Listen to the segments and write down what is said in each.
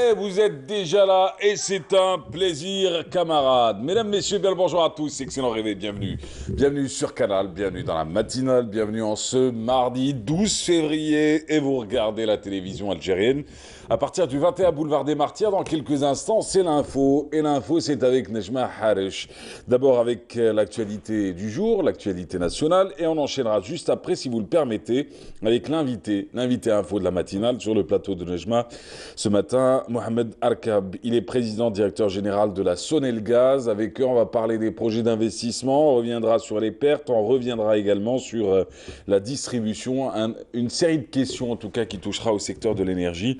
est, vous êtes déjà là et c'est un plaisir, camarades. Mesdames, messieurs, bien le bonjour à tous, excellent réveil, bienvenue. Bienvenue sur Canal, bienvenue dans la matinale, bienvenue en ce mardi 12 février et vous regardez la télévision algérienne. À partir du 21 boulevard des Martyrs, dans quelques instants, c'est l'info. Et l'info, c'est avec Nejma Harish. D'abord avec l'actualité du jour, l'actualité nationale. Et on enchaînera juste après, si vous le permettez, avec l'invité info de la matinale sur le plateau de Nejma. Ce matin, Mohamed Arkab, il est président directeur général de la Sonelgaz. Avec eux, on va parler des projets d'investissement. On reviendra sur les pertes. On reviendra également sur la distribution. Une série de questions, en tout cas, qui touchera au secteur de l'énergie.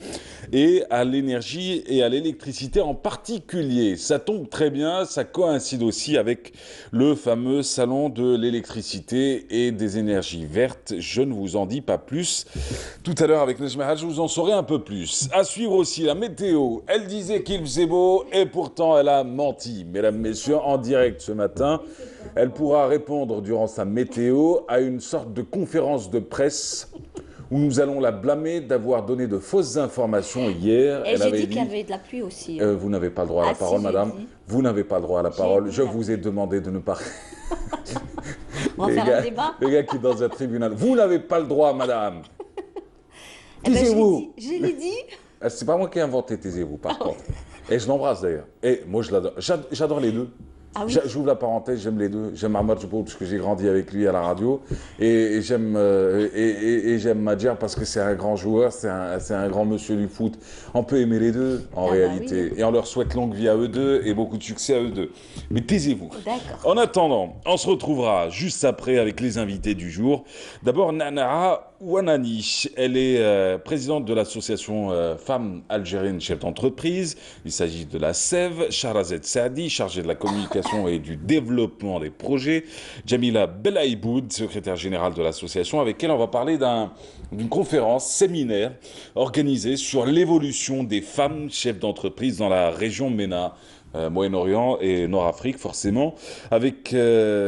Et à l'énergie et à l'électricité en particulier. Ça tombe très bien, ça coïncide aussi avec le fameux salon de l'électricité et des énergies vertes. Je ne vous en dis pas plus. Tout à l'heure avec Nejma Haj, je vous en saurai un peu plus. À suivre aussi la météo. Elle disait qu'il faisait beau et pourtant elle a menti. Mesdames, messieurs, en direct ce matin, elle pourra répondre durant sa météo à une sorte de conférence de presse où nous allons la blâmer d'avoir donné de fausses informations hier. Et j'ai dit qu'il y avait de la pluie aussi. Vous n'avez pas le droit à la parole, madame. Vous n'avez pas le droit à la parole. Je vous ai demandé de ne pas... On va faire un débat. Les gars qui sont dans un tribunal. Vous n'avez pas le droit, madame. Eh ben, Taisez-vous. je l'ai dit. C'est pas moi qui ai inventé taisez-vous, par contre. Et je l'embrasse d'ailleurs. Et moi, je l'adore. J'adore les deux. Ah oui. J'ouvre la parenthèse, j'aime les deux. J'aime Ahmad Jouboud parce que j'ai grandi avec lui à la radio. Et j'aime Madjer parce que c'est un grand joueur, c'est un grand monsieur du foot. On peut aimer les deux, en réalité. Oui. Et on leur souhaite longue vie à eux deux et beaucoup de succès à eux deux. Mais taisez-vous. D'accord. En attendant, on se retrouvera juste après avec les invités du jour. D'abord, Nana Ouanani. Elle est présidente de l'association Femmes Algériennes Chefs d'entreprise. Il s'agit de la SEV. Shahrazed Saadi, chargée de la communication et du développement des projets. Jamila Belaïboud, secrétaire générale de l'association, avec elle on va parler d'une conférence, séminaire, organisée sur l'évolution des femmes chefs d'entreprise dans la région MENA. Moyen-Orient et Nord-Afrique forcément, avec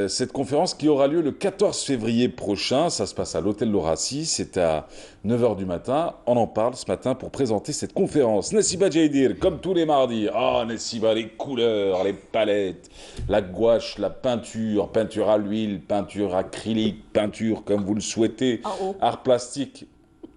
cette conférence qui aura lieu le 14 février prochain. Ça se passe à l'hôtel Laurassi, c'est à 9h du matin. On en parle ce matin pour présenter cette conférence. Nessiba Djaidir, comme tous les mardis. Ah, Nessiba, les couleurs, les palettes, la gouache, la peinture, peinture à l'huile, peinture acrylique, peinture comme vous le souhaitez, art plastique.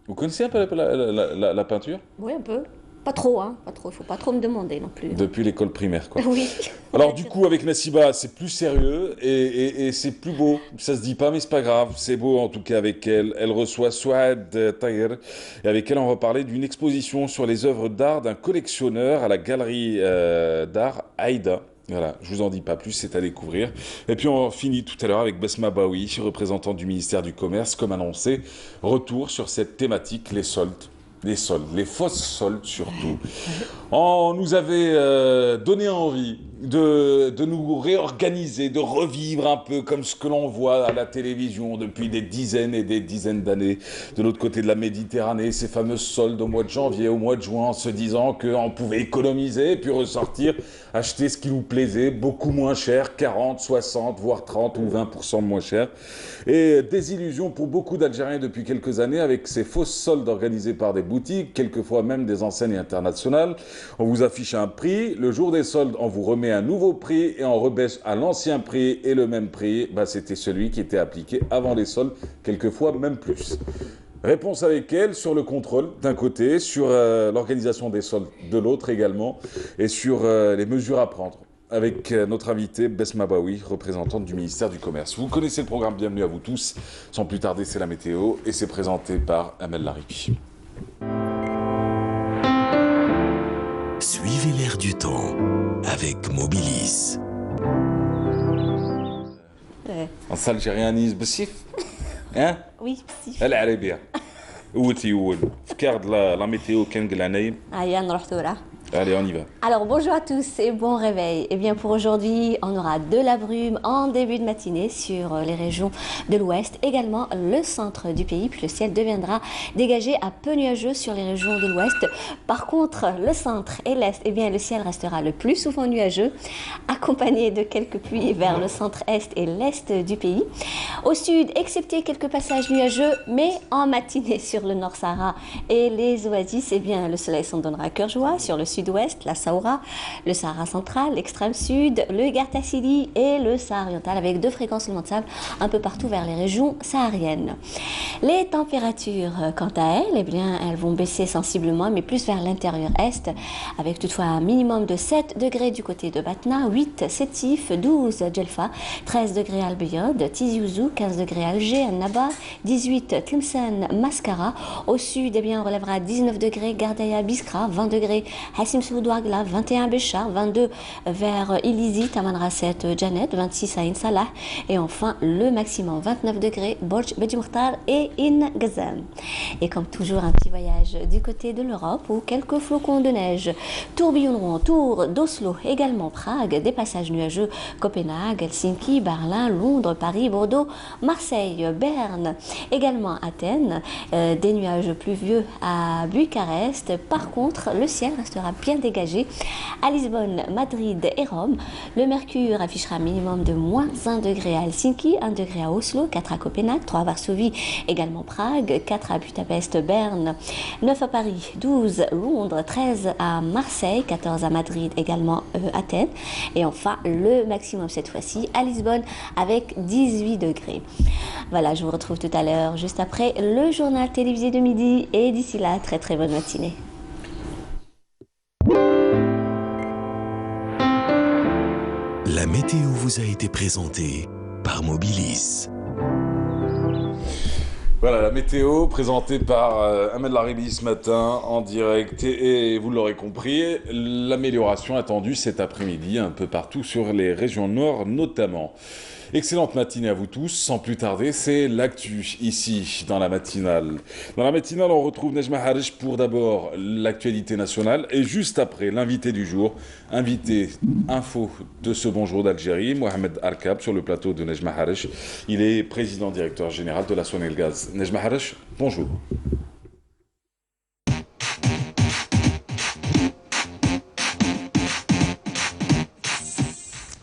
Vous connaissez un peu la peinture ? Oui, un peu. Pas trop, hein. Pas trop. Il faut pas trop me demander non plus. Depuis l'école primaire, quoi. Oui. Alors du coup, avec Nessiba, c'est plus sérieux et c'est plus beau. Ça se dit pas, mais c'est pas grave. C'est beau en tout cas avec elle. Elle reçoit Souad Tahir et avec elle, on va parler d'une exposition sur les œuvres d'art d'un collectionneur à la galerie d'art Aïda. Voilà, je vous en dis pas plus, c'est à découvrir. Et puis on finit tout à l'heure avec Besma Baoui, représentant du ministère du Commerce, comme annoncé. Retour sur cette thématique, les soldes. Les soldes, les fausses soldes surtout. On nous avait donné envie de nous réorganiser, de revivre un peu comme ce que l'on voit à la télévision depuis des dizaines et des dizaines d'années. De l'autre côté de la Méditerranée, ces fameuses soldes au mois de janvier, au mois de juin, en se disant qu'on pouvait économiser, puis ressortir, acheter ce qui nous plaisait, beaucoup moins cher, 40, 60, voire 30 ou 20% moins cher. Et désillusion pour beaucoup d'Algériens depuis quelques années avec ces fausses soldes organisées par des boutiques, quelquefois même des enseignes internationales. On vous affiche un prix, le jour des soldes, on vous remet un nouveau prix et on rebaisse à l'ancien prix et le même prix, c'était celui qui était appliqué avant les soldes, quelquefois même plus. Réponse avec elle sur le contrôle d'un côté, sur l'organisation des soldes de l'autre également et sur les mesures à prendre. Avec notre invitée Besma Baoui, représentante du ministère du Commerce. Vous connaissez le programme, bienvenue à vous tous. Sans plus tarder, c'est la météo et c'est présenté par Amel Larifi. Suivez l'air du temps avec Mobilis. En algérianisme, بسيف hein Oui, si. العربية. قوتي يقول فكرت لا ميتيو كان قلنا نايم هيا نروح ثورة. Allez, on y va. Alors bonjour à tous et bon réveil. Et bien pour aujourd'hui, on aura de la brume en début de matinée sur les régions de l'ouest, également le centre du pays, puis le ciel deviendra dégagé à peu nuageux sur les régions de l'ouest. Par contre, le centre et l'est, eh bien le ciel restera le plus souvent nuageux, accompagné de quelques pluies vers le centre-est et l'est du pays. Au sud, excepté quelques passages nuageux, mais en matinée sur le Nord-Sahara et les oasis, eh bien le soleil s'en donnera à cœur joie sur le sud-ouest, la Saoura, le Sahara central, l'extrême sud, le Gartasili et le Sahara oriental avec 2 fréquences de sable un peu partout vers les régions sahariennes. Les températures, quant à elles, eh bien, elles vont baisser sensiblement, mais plus vers l'intérieur est, avec toutefois un minimum de 7 degrés du côté de Batna, 8 Sétif, 12 Djelfa, 13 degrés à Al-Biyad, Tizi Ouzou, 15 degrés à Alger, Annaba, 18 Tlemcen, Mascara. Au sud, eh bien, on relèvera 19 degrés Gardaya, Biskra, 20 degrés Hassim Soudouagla, 21 Béchar, 22 vers Ilizi, Tamanrasset, Janet, 26 à Insalah et enfin le maximum 29 degrés Borj Beji Mokhtar et In Gazam. Et comme toujours, un petit voyage du côté de l'Europe où quelques flocons de neige tourbillonneront autour d'Oslo, également Prague, des passages nuageux Copenhague, Helsinki, Berlin, Londres, Paris, Bordeaux, Marseille, Berne, également Athènes, des nuages pluvieux à Bucarest. Par contre, le ciel restera bien dégagé à Lisbonne, Madrid et Rome. Le mercure affichera un minimum de moins 1 degré à Helsinki, 1 degré à Oslo, 4 à Copenhague, 3 à Varsovie, également Prague, 4 à Budapest, Berne, 9 à Paris, 12 Londres, 13 à Marseille, 14 à Madrid, également Athènes. Et enfin, le maximum cette fois-ci à Lisbonne avec 18 degrés. Voilà, je vous retrouve tout à l'heure, juste après le journal télévisé de midi. Et d'ici là, très très bonne matinée. La météo vous a été présentée par Mobilis. Voilà, la météo présentée par Ahmed Laribi ce matin en direct. Et vous l'aurez compris, l'amélioration attendue cet après-midi un peu partout sur les régions nord notamment. Excellente matinée à vous tous. Sans plus tarder, c'est l'actu ici dans la matinale. Dans la matinale, on retrouve Nejma Harish pour d'abord l'actualité nationale et juste après l'invité du jour, invité info de ce bonjour d'Algérie, Mohamed Arkab sur le plateau de Nejma Harish. Il est président directeur général de la Sonelgaz. Nejma Harish, bonjour.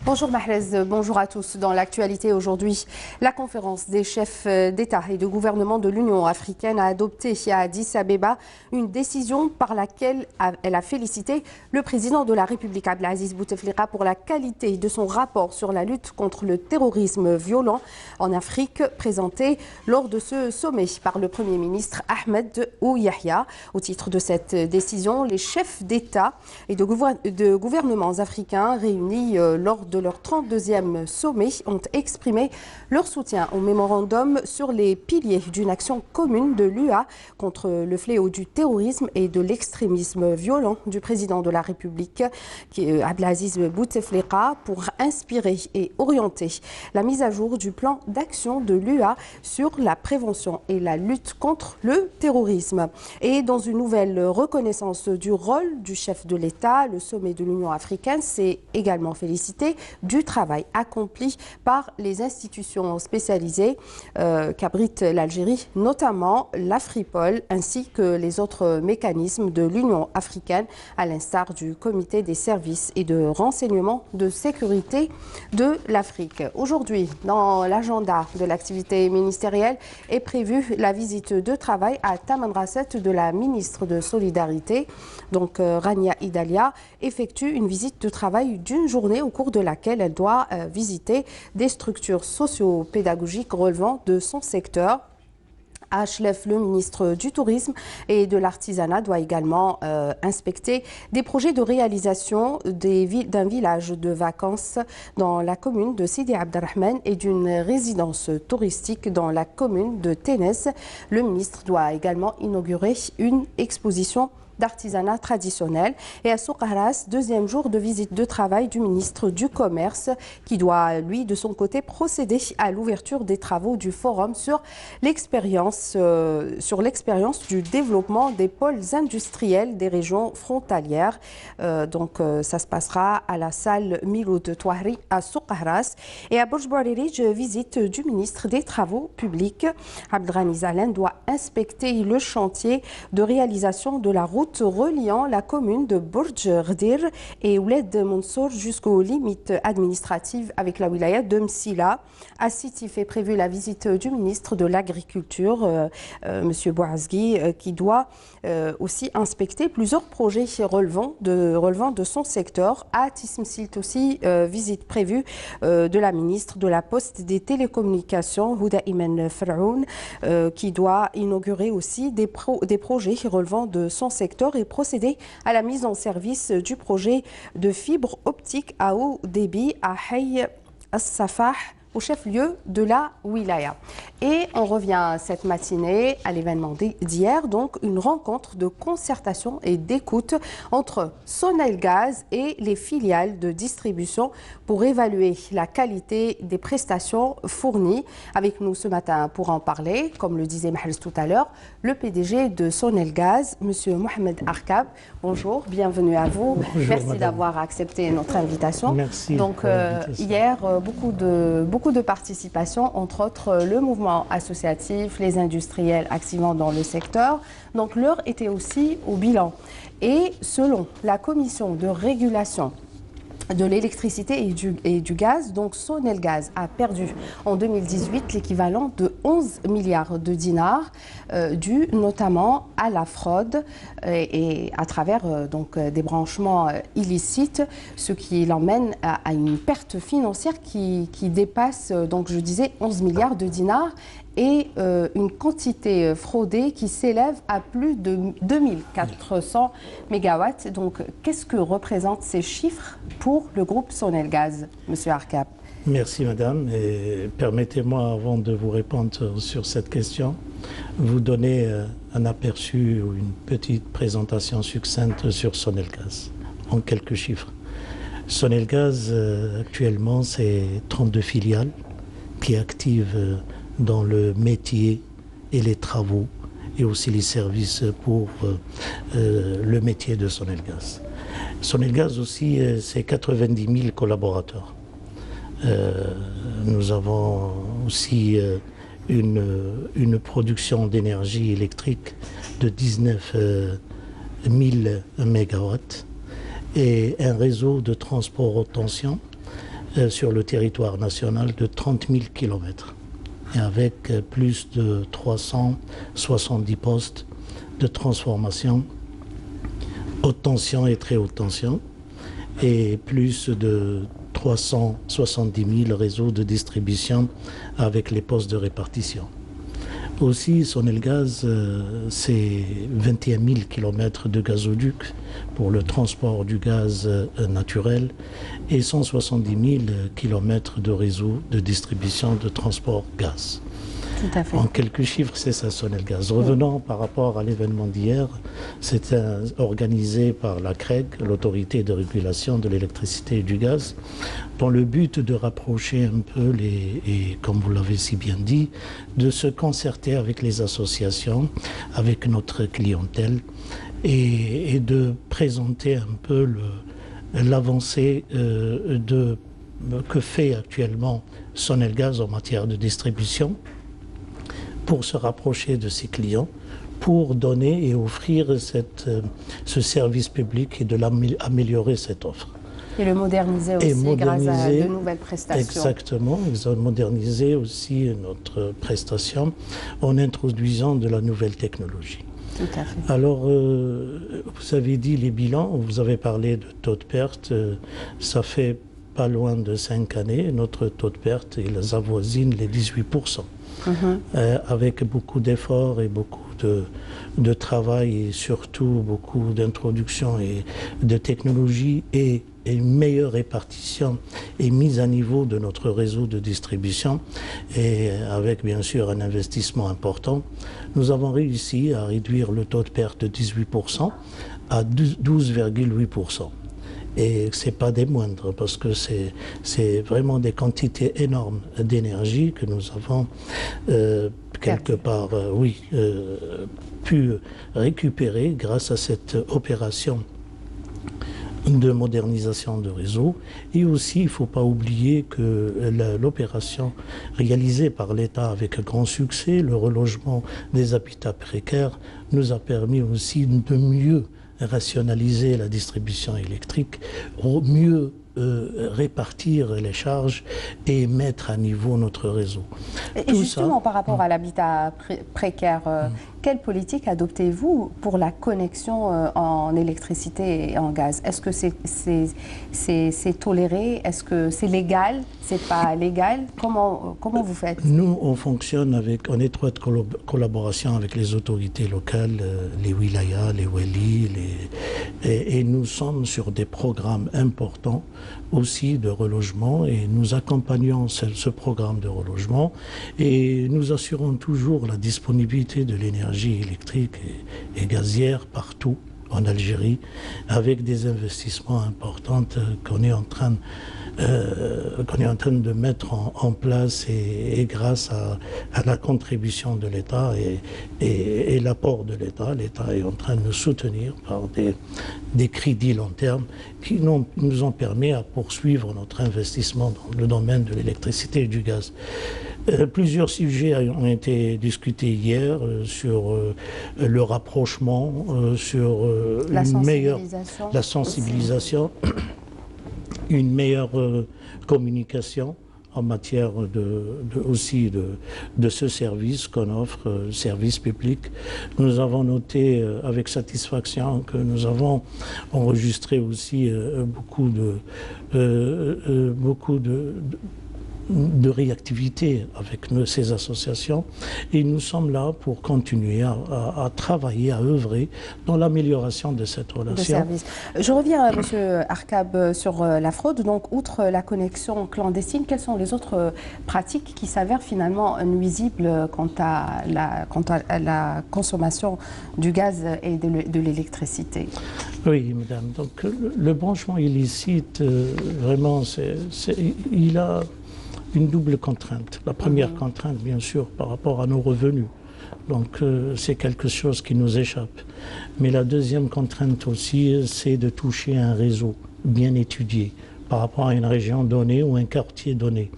Bonjour Mahrez, bonjour à tous. Dans l'actualité aujourd'hui, la conférence des chefs d'État et de gouvernement de l'Union africaine a adopté à Addis Abeba une décision par laquelle elle a félicité le président de la République Abdelaziz Bouteflika pour la qualité de son rapport sur la lutte contre le terrorisme violent en Afrique présenté lors de ce sommet par le Premier ministre Ahmed Ouyahia. Au titre de cette décision, les chefs d'État et de gouvernements africains réunis lors de leur 32e sommet ont exprimé leur soutien au mémorandum sur les piliers d'une action commune de l'UA contre le fléau du terrorisme et de l'extrémisme violent du président de la République, Abdelaziz Bouteflika, pour inspirer et orienter la mise à jour du plan d'action de l'UA sur la prévention et la lutte contre le terrorisme. Et dans une nouvelle reconnaissance du rôle du chef de l'État, le sommet de l'Union africaine s'est également félicité du travail accompli par les institutions spécialisées qu'abrite l'Algérie, notamment l'Afripol, ainsi que les autres mécanismes de l'Union africaine, à l'instar du Comité des services et de renseignement de sécurité de l'Afrique. Aujourd'hui, dans l'agenda de l'activité ministérielle, est prévue la visite de travail à Tamanrasset de la ministre de Solidarité. Donc Rania Idalia effectue une visite de travail d'une journée au cours de laquelle elle doit visiter des structures socio-pédagogiques relevant de son secteur. Achlef, le ministre du Tourisme et de l'Artisanat, doit également inspecter des projets de réalisation d'un village de vacances dans la commune de Sidi Abdelrahman et d'une résidence touristique dans la commune de Ténès. Le ministre doit également inaugurer une exposition d'artisanat traditionnel. Et à Souk Ahras, deuxième jour de visite de travail du ministre du Commerce, qui doit, lui, de son côté, procéder à l'ouverture des travaux du forum sur l'expérience du développement des pôles industriels des régions frontalières. Ça se passera à la salle Miloud Touahri à Souk Ahras. Et à Bourj Bouariri, visite du ministre des Travaux publics. Abdelghani Zalen doit inspecter le chantier de réalisation de la route reliant la commune de Bourj Gdir et Ouled Mansour jusqu'aux limites administratives avec la wilaya de Msila. À Sitif est prévue la visite du ministre de l'Agriculture, M. Bouazgui, qui doit aussi inspecter plusieurs projets relevant de son secteur. À Tismsilt aussi, visite prévue de la ministre de la Poste des Télécommunications, Houda Imen Ferroun, qui doit inaugurer aussi des projets relevant de son secteur et procéder à la mise en service du projet de fibre optique à haut débit à Hay As-Safah, au chef-lieu de la wilaya. Et on revient cette matinée à l'événement d'hier, donc une rencontre de concertation et d'écoute entre Sonelgaz et les filiales de distribution pour évaluer la qualité des prestations fournies. Avec nous ce matin pour en parler, comme le disait Mahrez tout à l'heure, le PDG de Sonelgaz, M. Mohamed Arkab. Bonjour, bienvenue à vous. Bonjour, merci d'avoir accepté notre invitation. Merci. Donc hier, beaucoup de participation, entre autres le mouvement associatif, les industriels activement dans le secteur. Donc l'heure était aussi au bilan. Et selon la commission de régulation de l'électricité et du gaz, donc Sonelgaz a perdu en 2018 l'équivalent de 11 milliards de dinars, dû notamment à la fraude et à travers des branchements illicites, ce qui l'emmène à une perte financière qui dépasse, donc je disais, 11 milliards de dinars et une quantité fraudée qui s'élève à plus de 2400 mégawatts. Donc, qu'est-ce que représentent ces chiffres pour le groupe Sonelgaz, M. Arkab? Merci, madame. Et permettez-moi, avant de vous répondre sur cette question, vous donner un aperçu ou une petite présentation succincte sur Sonelgaz, en quelques chiffres. Sonelgaz, actuellement, c'est 32 filiales qui activent dans le métier et les travaux et aussi les services pour le métier de Sonelgaz. Sonelgaz aussi, c'est 90 000 collaborateurs. Nous avons aussi une production d'énergie électrique de 19 000 mégawatts et un réseau de transport haute tension sur le territoire national de 30 000 kilomètres. Et avec plus de 370 postes de transformation haute tension et très haute tension et plus de 370 000 réseaux de distribution avec les postes de répartition. Aussi, Sonelgaz, c'est 21 000 km de gazoduc pour le transport du gaz naturel et 170 000 km de réseaux de distribution de transport gaz. Tout à fait. En quelques chiffres, c'est ça, Sonelgaz. Revenons par rapport à l'événement d'hier, c'était organisé par la CREG, l'autorité de régulation de l'électricité et du gaz, dans le but de rapprocher un peu, et comme vous l'avez si bien dit, de se concerter avec les associations, avec notre clientèle, et de présenter un peu l'avancée que fait actuellement Sonelgaz en matière de distribution, pour se rapprocher de ses clients, pour donner et offrir ce service public et de améliorer cette offre. Et le moderniser aussi grâce à de nouvelles prestations. Exactement, ils ont modernisé aussi notre prestation en introduisant de la nouvelle technologie. Tout à fait. Alors, vous avez dit les bilans, vous avez parlé de taux de perte, ça fait pas loin de 5 années, notre taux de perte, il avoisine les 18%. avec beaucoup d'efforts et beaucoup de travail et surtout beaucoup d'introduction et de technologie et une meilleure répartition et mise à niveau de notre réseau de distribution et avec bien sûr un investissement important, nous avons réussi à réduire le taux de perte de 18% à 12,8%. Et ce n'est pas des moindres parce que c'est vraiment des quantités énormes d'énergie que nous avons quelque part pu récupérer grâce à cette opération de modernisation de réseau. Et aussi, il ne faut pas oublier que l'opération réalisée par l'État avec un grand succès, le relogement des habitats précaires, nous a permis aussi de mieux rationaliser la distribution électrique, mieux répartir les charges et mettre à niveau notre réseau. Et justement, par rapport à l'habitat précaire, quelle politique adoptez-vous pour la connexion en électricité et en gaz? Est-ce que c'est toléré? Est-ce que c'est légal? C'est pas légal? Comment vous faites? Nous, on fonctionne en étroite collaboration avec les autorités locales, les wilayas, les wali, et nous sommes sur des programmes importants aussi de relogement et nous accompagnons ce programme de relogement et nous assurons toujours la disponibilité de l'énergie électrique et gazière partout en Algérie avec des investissements importants qu'on est en train de mettre en place et grâce à la contribution de l'État et l'apport de l'État. L'État est en train de nous soutenir par des crédits long terme qui nous ont permis à poursuivre notre investissement dans le domaine de l'électricité et du gaz. Plusieurs sujets ont été discutés hier sur le rapprochement, sur la sensibilisation, une meilleure communication en matière aussi de ce service qu'on offre, service public. Nous avons noté avec satisfaction que nous avons enregistré aussi beaucoup de réactivité avec ces associations et nous sommes là pour continuer à travailler, à œuvrer dans l'amélioration de cette relation. Je reviens, M. Arkab, sur la fraude. Donc, outre la connexion clandestine, quelles sont les autres pratiques qui s'avèrent finalement nuisibles quant à la consommation du gaz et de l'électricité? Oui, madame. Donc, le branchement illicite, vraiment, il a une double contrainte. La première contrainte, bien sûr, par rapport à nos revenus. Donc, c'est quelque chose qui nous échappe. Mais la deuxième contrainte aussi, c'est de toucher un réseau bien étudié par rapport à une région donnée ou un quartier donné.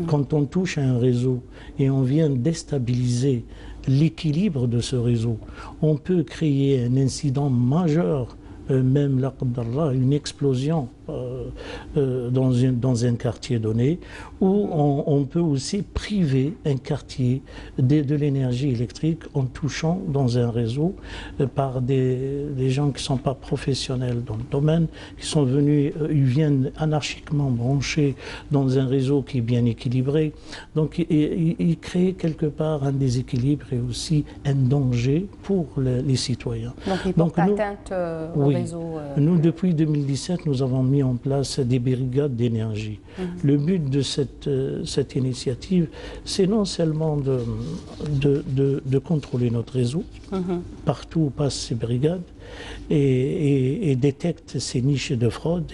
Quand on touche à un réseau et on vient déstabiliser l'équilibre de ce réseau, on peut créer un incident majeur, même une explosion dans un quartier donné, où on peut aussi priver un quartier de l'énergie électrique en touchant dans un réseau par des gens qui ne sont pas professionnels dans le domaine, qui sont venus, ils viennent anarchiquement brancher dans un réseau qui est bien équilibré. Donc il crée quelque part un déséquilibre et aussi un danger pour les citoyens. Donc il porte atteinte au réseau. Nous, depuis 2017, nous avons mis en place des brigades d'énergie. Le but de cette initiative, c'est non seulement de contrôler notre réseau, partout où passent ces brigades, et détectent ces niches de fraude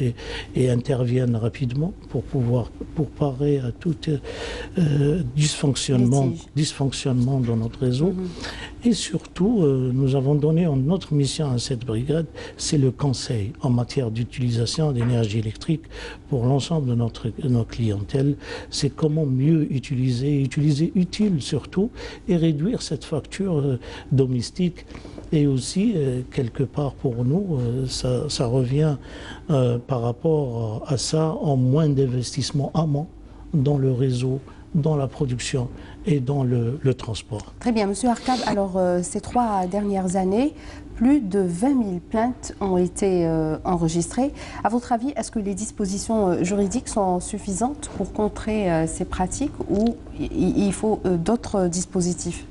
et interviennent rapidement pour parer à tout dysfonctionnement dans notre réseau. Et surtout, nous avons donné une autre mission à cette brigade, c'est le conseil en matière d'utilisation d'énergie électrique pour l'ensemble de notre clientèle. C'est comment mieux utiliser utile surtout, et réduire cette facture domestique. Et aussi, quelque part pour nous, ça revient par rapport à ça en moins d'investissement amont dans le réseau dans la production et dans le transport. Très bien, Monsieur Arcab. Alors, ces 3 dernières années, plus de 20 000 plaintes ont été enregistrées. À votre avis, est-ce que les dispositions juridiques sont suffisantes pour contrer ces pratiques ou il faut d'autres dispositifs?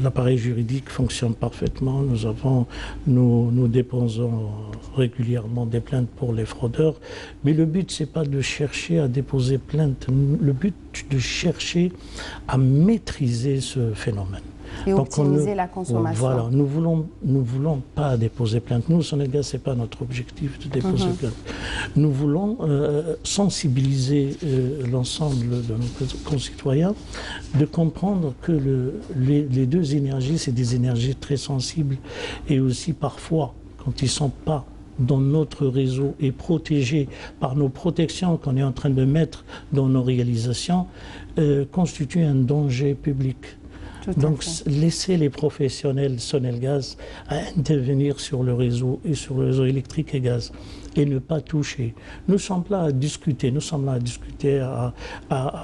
L'appareil juridique fonctionne parfaitement. Nous déposons régulièrement des plaintes pour les fraudeurs. Mais le but, ce n'est pas de chercher à déposer plainte. Le but, c'est de chercher à maîtriser ce phénomène. Et optimiser la consommation. Voilà, nous voulons pas déposer plainte. Nous, au Sénégal, ce n'est pas notre objectif de déposer plainte. Nous voulons sensibiliser l'ensemble de nos concitoyens, de comprendre que les deux énergies, c'est des énergies très sensibles et aussi parfois, quand ils ne sont pas dans notre réseau et protégés par nos protections qu'on est en train de mettre dans nos réalisations, constituent un danger public. Donc, laisser les professionnels Sonelgaz à intervenir sur le réseau et sur le réseau électrique et gaz et ne pas toucher. Nous sommes là à discuter, à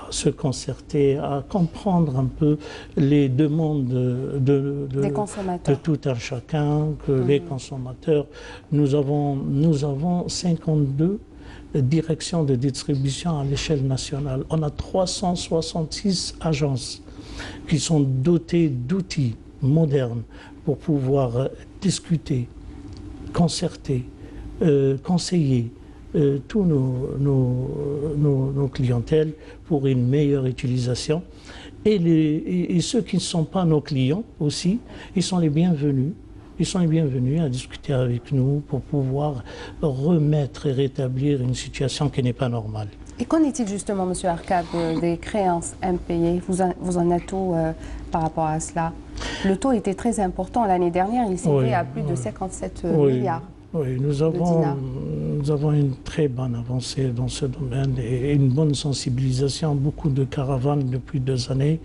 se concerter, à comprendre un peu les demandes de tout un chacun, que les consommateurs. Nous avons 52 directions de distribution à l'échelle nationale. On a 366 agences qui sont dotés d'outils modernes pour pouvoir discuter, concerter, conseiller tous nos clientèles pour une meilleure utilisation. Et ceux qui ne sont pas nos clients aussi, ils sont les bienvenus. Ils sont les bienvenus à discuter avec nous pour pouvoir remettre et rétablir une situation qui n'est pas normale. Et qu'en est-il justement, M. Arcab, des créances impayées? Vous en êtes où par rapport à cela? Le taux était très important l'année dernière, il s'était à plus de 57 milliards. Oui, nous avons une très bonne avancée dans ce domaine et une bonne sensibilisation. Beaucoup de caravanes depuis 2 années.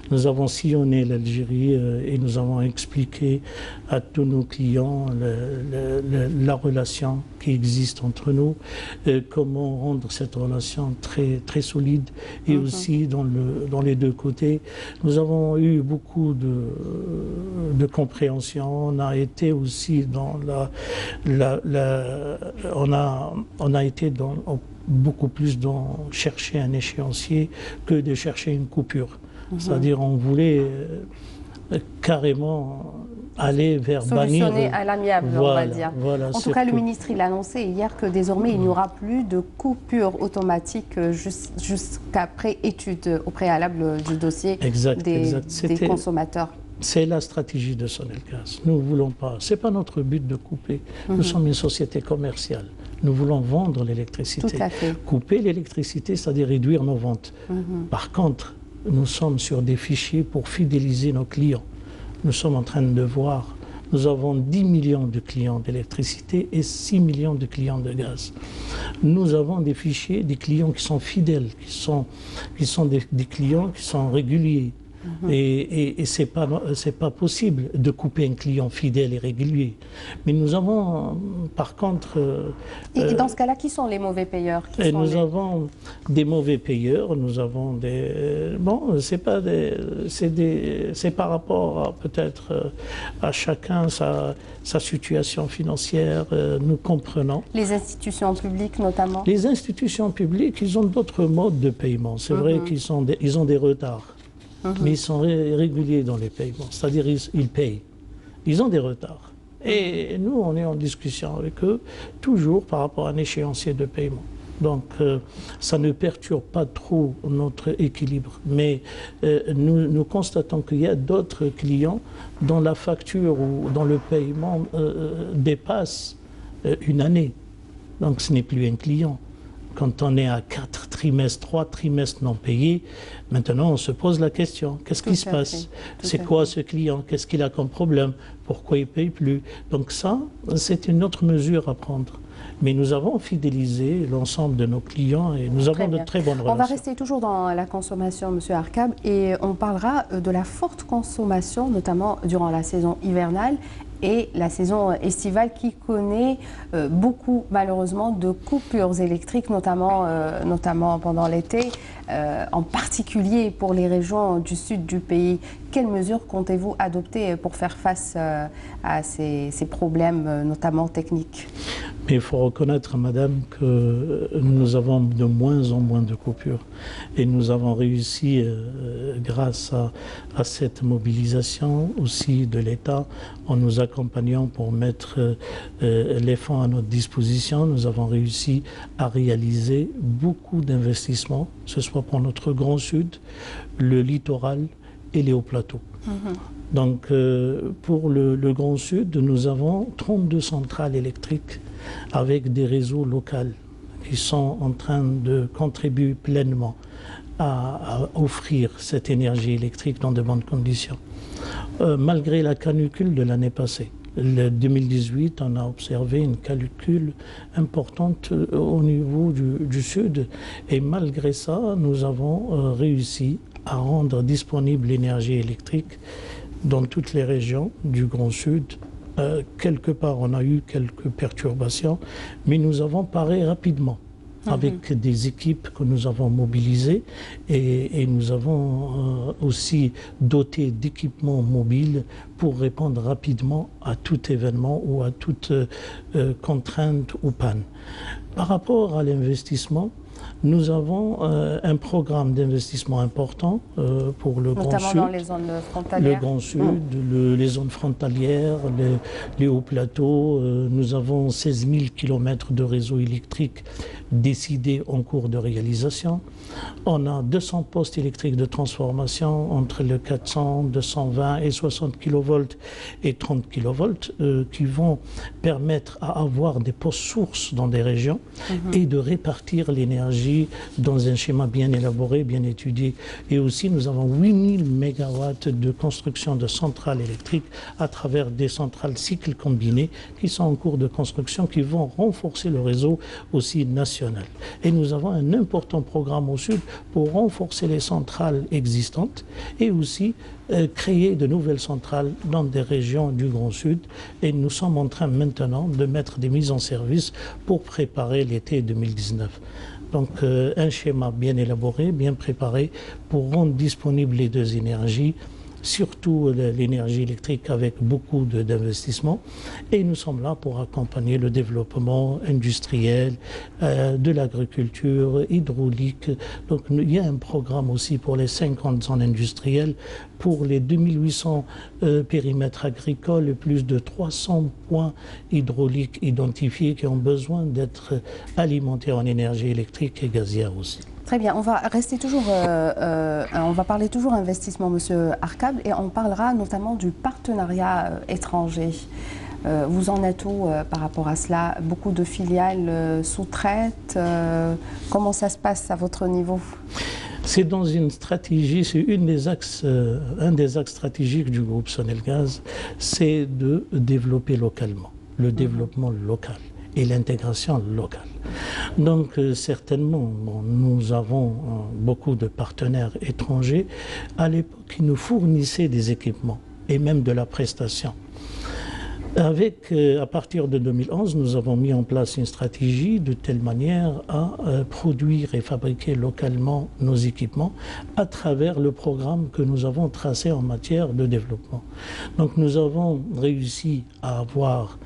Nous avons sillonné l'Algérie et nous avons expliqué à tous nos clients la relation qui existe entre nous, comment rendre cette relation très, très solide et aussi dans les deux côtés. Nous avons eu beaucoup de compréhension. On a été aussi dans on a été beaucoup plus dans chercher un échéancier que de chercher une coupure. C'est-à-dire on voulait carrément aller vers bannir. Solutionner à l'amiable, on va dire. Voilà, en tout cas, le ministre il a annoncé hier que désormais il n'y aura plus de coupure automatique jusqu'après étude au préalable du dossier des consommateurs. C'est la stratégie de Sonelgaz. Nous ne voulons pas, ce n'est pas notre but de couper. Nous sommes une société commerciale. Nous voulons vendre l'électricité. Tout à fait. Couper l'électricité, c'est-à-dire réduire nos ventes. Par contre, nous sommes sur des fichiers pour fidéliser nos clients. Nous sommes en train de voir, nous avons 10 millions de clients d'électricité et 6 millions de clients de gaz. Nous avons des fichiers, des clients qui sont fidèles, qui sont des clients qui sont réguliers. Et ce n'est pas possible de couper un client fidèle et régulier. Mais nous avons, par contre... et dans ce cas-là, qui sont les mauvais payeurs? Avons des mauvais payeurs, nous avons des... Bon, c'est par rapport peut-être à chacun sa situation financière, nous comprenons. Les institutions publiques notamment? Les institutions publiques, ils ont d'autres modes de paiement. C'est vrai qu'ils ont des retards. Mais ils sont réguliers dans les paiements, c'est-à-dire ils payent. Ils ont des retards. Et nous, on est en discussion avec eux, toujours par rapport à un échéancier de paiement. Donc, ça ne perturbe pas trop notre équilibre. Mais nous constatons qu'il y a d'autres clients dont la facture ou dont le paiement dépasse une année. Donc, ce n'est plus un client. Quand on est à 4 trimestres, 3 trimestres non payés, maintenant on se pose la question, qu'est-ce qui se passe? C'est quoi ce client? Qu'est-ce qu'il a comme problème? Pourquoi il ne paye plus? Donc ça, c'est une autre mesure à prendre. Mais nous avons fidélisé l'ensemble de nos clients et nous avons de très bonnes relations. On va rester toujours dans la consommation, M. Arcab, et on parlera de la forte consommation, notamment durant la saison hivernale. et la saison estivale qui connaît beaucoup malheureusement de coupures électriques, notamment pendant l'été, en particulier pour les régions du sud du pays. Quelles mesures comptez-vous adopter pour faire face à ces problèmes, notamment techniques? Mais il faut reconnaître, madame, que nous avons de moins en moins de coupures. Et nous avons réussi, grâce à cette mobilisation aussi de l'État, en nous accompagnant pour mettre les fonds à notre disposition, nous avons réussi à réaliser beaucoup d'investissements, que ce soit pour notre Grand Sud, le littoral et les hauts plateaux. Donc, pour le Grand Sud, nous avons 32 centrales électriques avec des réseaux locaux qui sont en train de contribuer pleinement à offrir cette énergie électrique dans de bonnes conditions. Malgré la canicule de l'année passée, le 2018, on a observé une canicule importante au niveau du sud et malgré ça, nous avons réussi à rendre disponible l'énergie électrique dans toutes les régions du Grand Sud. Quelque part, on a eu quelques perturbations, mais nous avons paré rapidement avec des équipes que nous avons mobilisées et nous avons aussi doté d'équipements mobiles pour répondre rapidement à tout événement ou à toute contrainte ou panne. Par rapport à l'investissement, nous avons un programme d'investissement important pour le Grand Sud. Notamment dans les zones frontalières. Le Grand Sud, les zones frontalières, les hauts plateaux. Nous avons 16 000 km de réseau électrique décidés en cours de réalisation. On a 200 postes électriques de transformation entre le 400, 220 et 60 kV et 30 kV qui vont permettre à avoir des postes sources dans des régions et de répartir l'énergie dans un schéma bien élaboré, bien étudié. Et aussi, nous avons 8000 MW de construction de centrales électriques à travers des centrales cycles combinés qui sont en cours de construction, qui vont renforcer le réseau aussi national. Et nous avons un important programme au sud pour renforcer les centrales existantes et aussi créer de nouvelles centrales dans des régions du Grand Sud. Et nous sommes en train maintenant de mettre des mises en service pour préparer l'été 2019. Donc un schéma bien élaboré, bien préparé pour rendre disponibles les deux énergies, surtout l'énergie électrique avec beaucoup d'investissements. Et nous sommes là pour accompagner le développement industriel, de l'agriculture, hydraulique. Donc il y a un programme aussi pour les 50 zones industrielles, pour les 2800 périmètres agricoles et plus de 300 points hydrauliques identifiés qui ont besoin d'être alimentés en énergie électrique et gazière aussi. Très bien, on va rester toujours, on va parler toujours investissement, Monsieur Arcable, et on parlera notamment du partenariat étranger. Vous en êtes où par rapport à cela? Beaucoup de filiales sous-traitent. Comment ça se passe à votre niveau? C'est dans une stratégie, c'est un des axes stratégiques du groupe Sonelgaz, c'est de développer localement, le développement local et l'intégration locale. Donc certainement, nous avons beaucoup de partenaires étrangers à l'époque qui nous fournissaient des équipements et même de la prestation. À partir de 2011, nous avons mis en place une stratégie de telle manière à produire et fabriquer localement nos équipements à travers le programme que nous avons tracé en matière de développement. Donc nous avons réussi à avoir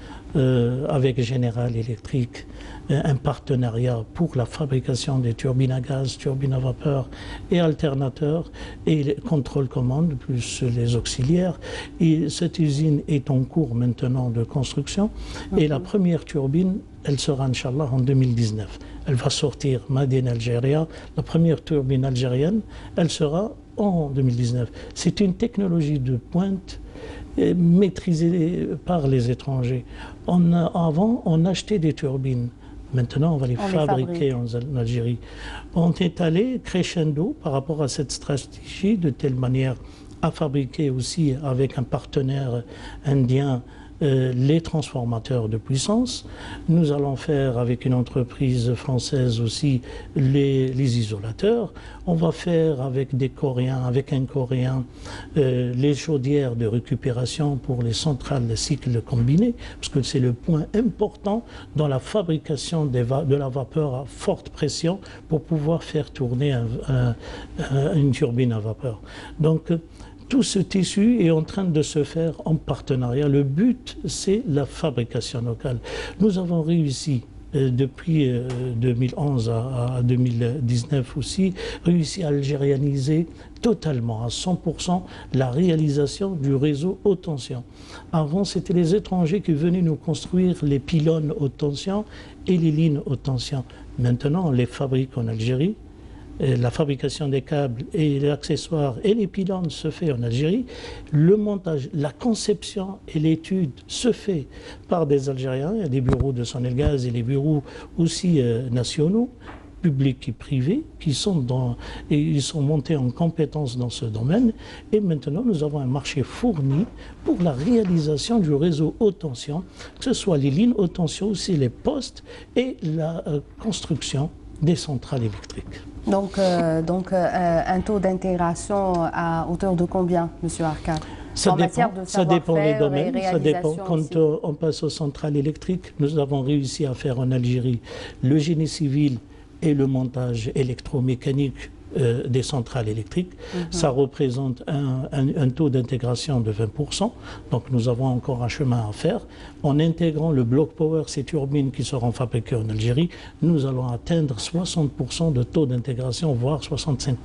avec General Electric un partenariat pour la fabrication des turbines à gaz, turbines à vapeur et alternateurs et les contrôle-commande plus les auxiliaires. Et cette usine est en cours maintenant de construction et la première turbine, elle sera Inch'Allah en 2019. Elle va sortir Made in Algeria, la première turbine algérienne, elle sera en 2019. C'est une technologie de pointe maîtrisée par les étrangers. Avant, on achetait des turbines. Maintenant, on va les fabriquer en Algérie. On est allé crescendo par rapport à cette stratégie de telle manière à fabriquer aussi avec un partenaire indien les transformateurs de puissance. Nous allons faire avec une entreprise française aussi les isolateurs. On va faire avec des Coréens, avec un Coréen, les chaudières de récupération pour les centrales de cycle combiné, parce que c'est le point important dans la fabrication de la vapeur à forte pression pour pouvoir faire tourner une turbine à vapeur. Donc, tout ce tissu est en train de se faire en partenariat. Le but, c'est la fabrication locale. Nous avons réussi, depuis 2011 à 2019 aussi, réussi à algérianiser totalement, à 100%, la réalisation du réseau haute tension. Avant, c'était les étrangers qui venaient nous construire les pylônes haute tension et les lignes haute tension. Maintenant, on les fabrique en Algérie. La fabrication des câbles et les accessoires et les pylônes se fait en Algérie. Le montage, la conception et l'étude se fait par des Algériens. Il y a des bureaux de Sonelgaz et les bureaux aussi nationaux, publics et privés, qui sont ils sont montés en compétences dans ce domaine. Et maintenant, nous avons un marché fourni pour la réalisation du réseau haute tension, que ce soit les lignes haute tension, aussi les postes et la construction des centrales électriques. Donc, un taux d'intégration à hauteur de combien, M. Arcad? Ça dépend des domaines, ça dépend. Quand on passe aux centrales électriques, nous avons réussi à faire en Algérie le génie civil et le montage électromécanique des centrales électriques. Ça représente un taux d'intégration de 20%. Donc nous avons encore un chemin à faire. En intégrant le bloc power, ces turbines qui seront fabriquées en Algérie, nous allons atteindre 60% de taux d'intégration, voire 65%.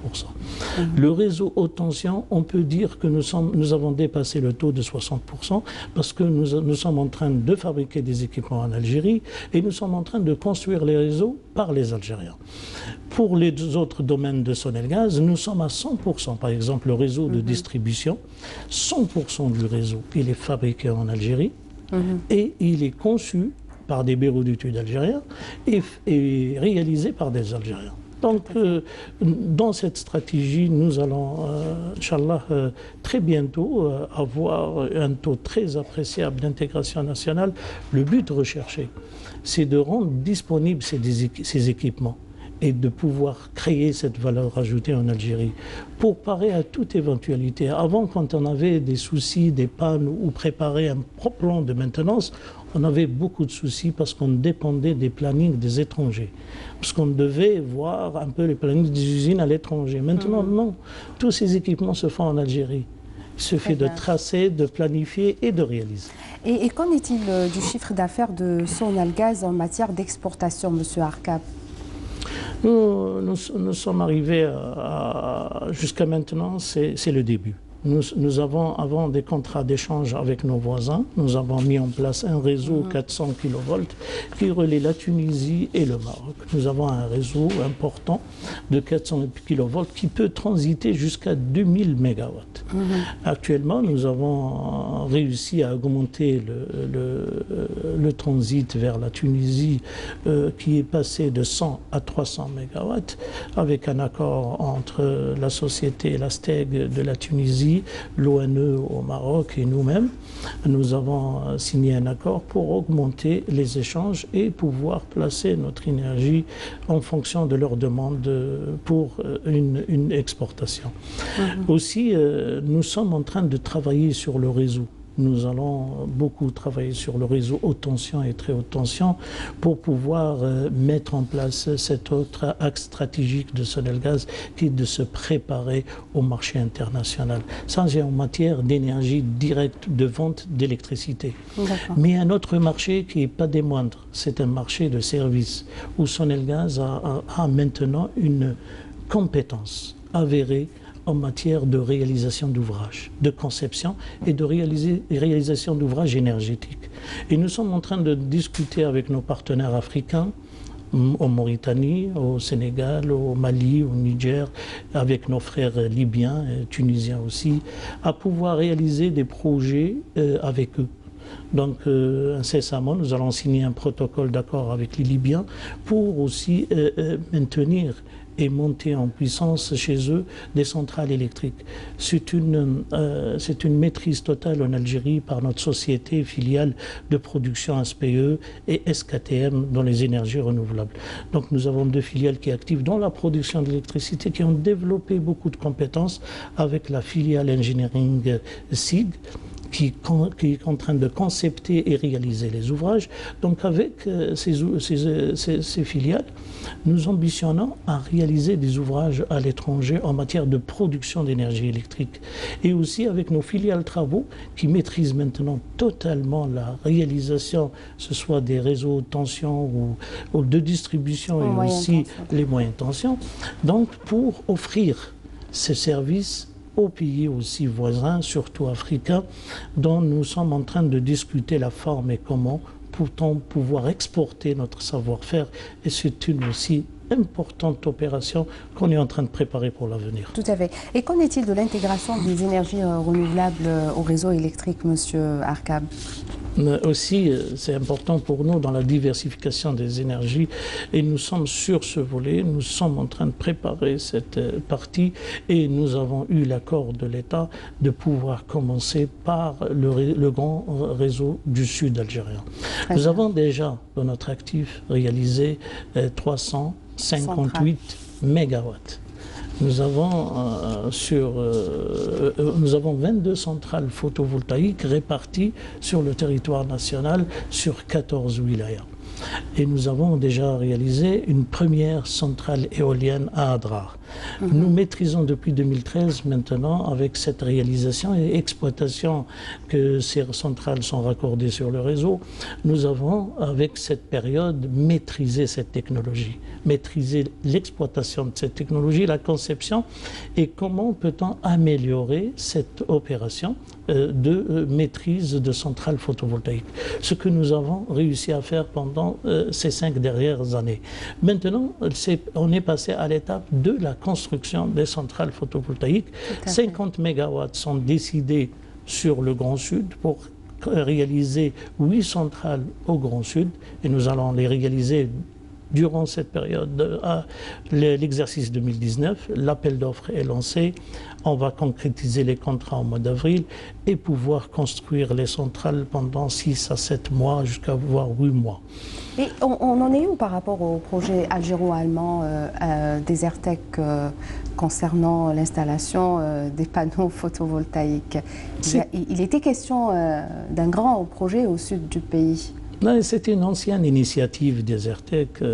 Le réseau haute tension, on peut dire que nous avons dépassé le taux de 60% parce que nous sommes en train de fabriquer des équipements en Algérie et nous sommes en train de construire les réseaux par les Algériens. Pour les autres domaines de Sonelgaz, nous sommes à 100%. Par exemple, le réseau de distribution, 100% du réseau, il est fabriqué en Algérie et il est conçu par des bureaux d'études algériens et réalisé par des Algériens. Donc, dans cette stratégie, nous allons, Inch'Allah, très bientôt avoir un taux très appréciable d'intégration nationale. Le but recherché, c'est de rendre disponibles ces équipements et de pouvoir créer cette valeur ajoutée en Algérie pour parer à toute éventualité. Avant, quand on avait des soucis, des pannes ou préparer un plan de maintenance, on avait beaucoup de soucis parce qu'on dépendait des plannings des étrangers. Parce qu'on devait voir un peu les plannings des usines à l'étranger. Maintenant, non. Tous ces équipements se font en Algérie. Il suffit de tracer, de planifier et de réaliser. Et qu'en est-il du chiffre d'affaires de Sonelgaz en matière d'exportation, M. Arcad? Nous sommes arrivés jusqu'à maintenant, c'est le début. Nous avons avant des contrats d'échange avec nos voisins. Nous avons mis en place un réseau 400 kV qui relie la Tunisie et le Maroc. Nous avons un réseau important de 400 kV qui peut transiter jusqu'à 2000 MW. Actuellement, nous avons réussi à augmenter le transit vers la Tunisie qui est passé de 100 à 300 MW avec un accord entre la société, la STEG de la Tunisie, l'ONE au Maroc et nous-mêmes. Nous avons signé un accord pour augmenter les échanges et pouvoir placer notre énergie en fonction de leurs demandes pour une exportation. Aussi, nous sommes en train de travailler sur le réseau. Nous allons beaucoup travailler sur le réseau haute tension et très haute tension pour pouvoir mettre en place cet autre axe stratégique de Sonelgaz qui est de se préparer au marché international. Ça, c'est en matière d'énergie directe de vente d'électricité. Mais un autre marché qui n'est pas des moindres, c'est un marché de services où Sonelgaz a maintenant une compétence avérée en matière de réalisation d'ouvrages, de conception et de réalisation d'ouvrages énergétiques. Et nous sommes en train de discuter avec nos partenaires africains, en Mauritanie, au Sénégal, au Mali, au Niger, avec nos frères libyens et tunisiens aussi, à pouvoir réaliser des projets avec eux. Donc, incessamment, nous allons signer un protocole d'accord avec les Libyens pour aussi maintenir et monter en puissance chez eux des centrales électriques. C'est une maîtrise totale en Algérie par notre société filiale de production SPE et SKTM dans les énergies renouvelables. Donc nous avons deux filiales qui sont actives dans la production d'électricité, qui ont développé beaucoup de compétences avec la filiale engineering SIG, qui est en train de concepter et réaliser les ouvrages. Donc avec ces filiales, nous ambitionnons à réaliser des ouvrages à l'étranger en matière de production d'énergie électrique. Et aussi avec nos filiales travaux qui maîtrisent maintenant totalement la réalisation, que ce soit des réseaux de tension ou de distribution et aussi les moyens de tension. Donc pour offrir ces services aux pays aussi voisins, surtout africains, dont nous sommes en train de discuter la forme et comment peut-on pouvoir exporter notre savoir-faire. Et c'est une aussi importante opération qu'on est en train de préparer pour l'avenir. Tout à fait. Et qu'en est-il de l'intégration des énergies renouvelables au réseau électrique, Monsieur Arkab? Aussi, c'est important pour nous dans la diversification des énergies et nous sommes sur ce volet, nous sommes en train de préparer cette partie et nous avons eu l'accord de l'État de pouvoir commencer par le grand réseau du sud algérien. Nous avons déjà dans notre actif réalisé 358 mégawatts. Nous avons 22 centrales photovoltaïques réparties sur le territoire national sur 14 wilayas. Et nous avons déjà réalisé une première centrale éolienne à Adrar. Nous maîtrisons depuis 2013 maintenant, avec cette réalisation et exploitation que ces centrales sont raccordées sur le réseau, nous avons, avec cette période, maîtrisé cette technologie, maîtrisé l'exploitation de cette technologie, la conception, et comment peut-on améliorer cette opération de maîtrise de centrales photovoltaïques. Ce que nous avons réussi à faire pendant ces 5 dernières années. Maintenant, on est passé à l'étape de la construction des centrales photovoltaïques. 50 mégawatts sont décidés sur le Grand Sud pour réaliser 8 centrales au Grand Sud et nous allons les réaliser durant cette période, l'exercice 2019. L'appel d'offres est lancé. On va concrétiser les contrats au mois d'avril et pouvoir construire les centrales pendant 6 à 7 mois, jusqu'à voire 8 mois. Et on en est où par rapport au projet algéro-allemand Desertec concernant l'installation des panneaux photovoltaïques? Il était question d'un grand projet au sud du pays. C'était une ancienne initiative Desertec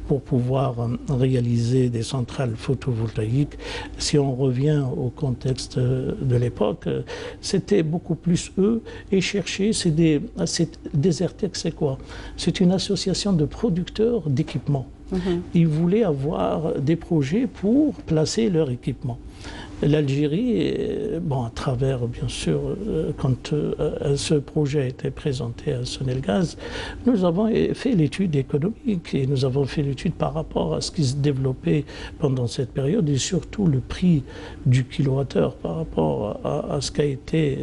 pour pouvoir réaliser des centrales photovoltaïques. Si on revient au contexte de l'époque, c'était beaucoup plus eux et chercher. Desertec, c'est quoi? C'est une association de producteurs d'équipements. Ils voulaient avoir des projets pour placer leur équipement. L'Algérie, bon, à travers, bien sûr, quand ce projet a été présenté à Sonelgaz, nous avons fait l'étude économique et nous avons fait l'étude par rapport à ce qui se développait pendant cette période et surtout le prix du kilowattheure par rapport à ce qui a été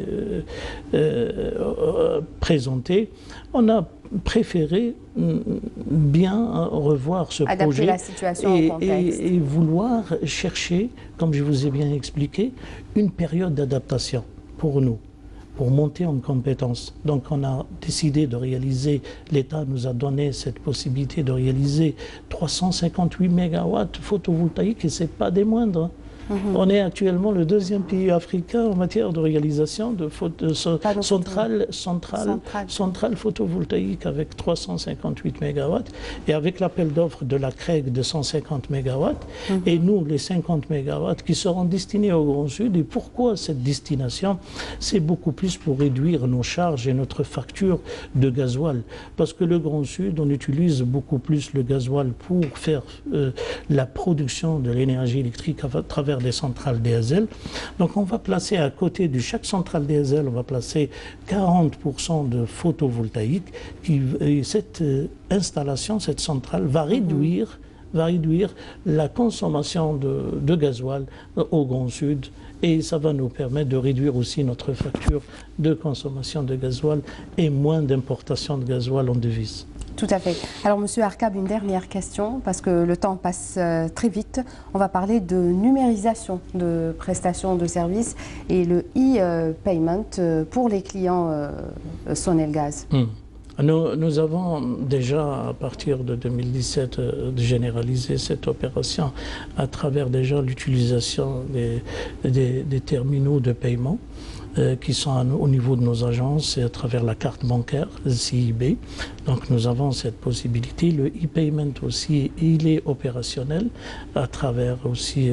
présenté. On a préféré bien revoir ce projet la situation au contexte. Et vouloir chercher, comme je vous ai bien expliqué, une période d'adaptation pour nous, pour monter en compétence. Donc on a décidé de réaliser, l'État nous a donné cette possibilité de réaliser 358 mégawatts photovoltaïques et ce n'est pas des moindres. On est actuellement le 2e pays africain en matière de réalisation de centrales photovoltaïques avec 358 mégawatts et avec l'appel d'offres de la CREG de 150 mégawatts et nous les 50 mégawatts qui seront destinés au Grand Sud. Et pourquoi cette destination? C'est beaucoup plus pour réduire nos charges et notre facture de gasoil. Parce que le Grand Sud, on utilise beaucoup plus le gasoil pour faire la production de l'énergie électrique à travers des centrales diesel. Donc on va placer à côté de chaque centrale diesel, on va placer 40% de photovoltaïque. Et cette installation, cette centrale va réduire la consommation de gasoil au Grand Sud et ça va nous permettre de réduire aussi notre facture de consommation de gasoil et moins d'importation de gasoil en devise. Tout à fait. Alors, Monsieur Arkab, une dernière question, parce que le temps passe très vite. On va parler de numérisation de prestations de services et le e-payment pour les clients Sonelgaz. Nous avons déjà, à partir de 2017, généralisé cette opération à travers déjà l'utilisation des terminaux de paiement qui sont au niveau de nos agences et à travers la carte bancaire CIB. Donc nous avons cette possibilité. Le e-payment aussi, il est opérationnel à travers aussi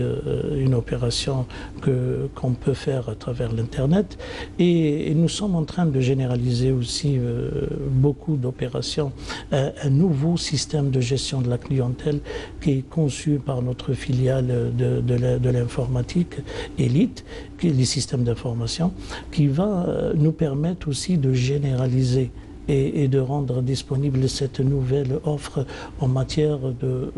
une opération qu'on peut faire à travers l'Internet. Et nous sommes en train de généraliser aussi beaucoup d'opérations, un nouveau système de gestion de la clientèle qui est conçu par notre filiale de l'informatique Elite, qui est les systèmes d'information, qui va nous permettre aussi de généraliser et de rendre disponible cette nouvelle offre en matière de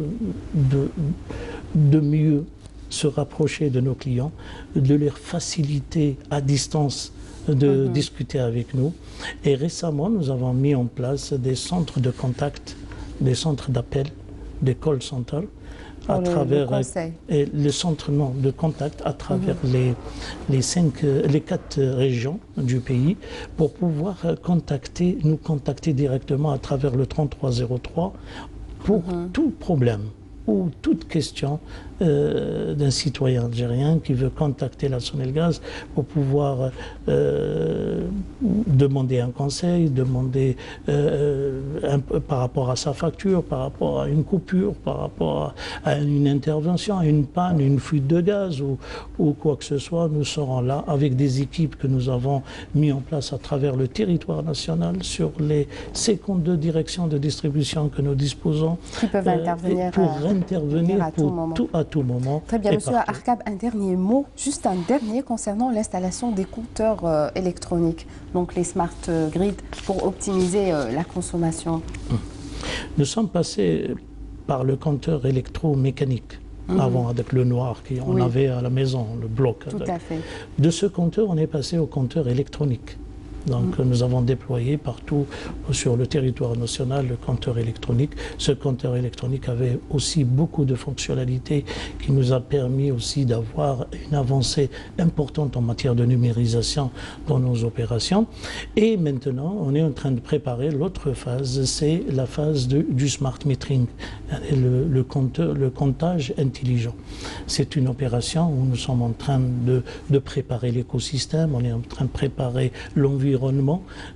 mieux se rapprocher de nos clients, de leur faciliter à distance de discuter avec nous. Et récemment, nous avons mis en place des centres de contact, des centres d'appel, des call centers, à travers les centres de contact à travers les 4 régions du pays pour pouvoir nous contacter directement à travers le 3303 pour tout problème ou toute question d'un citoyen algérien qui veut contacter la Sonelgaz pour pouvoir demander un conseil, demander par rapport à sa facture, par rapport à une coupure, par rapport à une intervention, à une panne, une fuite de gaz ou quoi que ce soit. Nous serons là avec des équipes que nous avons mis en place à travers le territoire national sur les 52 directions de distribution que nous disposons. Qui peuvent intervenir à tout moment. Très bien, Monsieur Arkab, un dernier mot, juste un dernier concernant l'installation des compteurs électroniques, donc les smart grids, pour optimiser la consommation. Nous sommes passés par le compteur électromécanique. Avant, avec le noir qu'on avait à la maison, le bloc. Tout à fait. De ce compteur, on est passé au compteur électronique. Donc nous avons déployé partout sur le territoire national le compteur électronique. Ce compteur électronique avait aussi beaucoup de fonctionnalités qui nous a permis aussi d'avoir une avancée importante en matière de numérisation dans nos opérations. Et maintenant, on est en train de préparer l'autre phase, c'est la phase du smart metering, le comptage intelligent. C'est une opération où nous sommes en train de préparer l'écosystème, on est en train de préparer l'environnement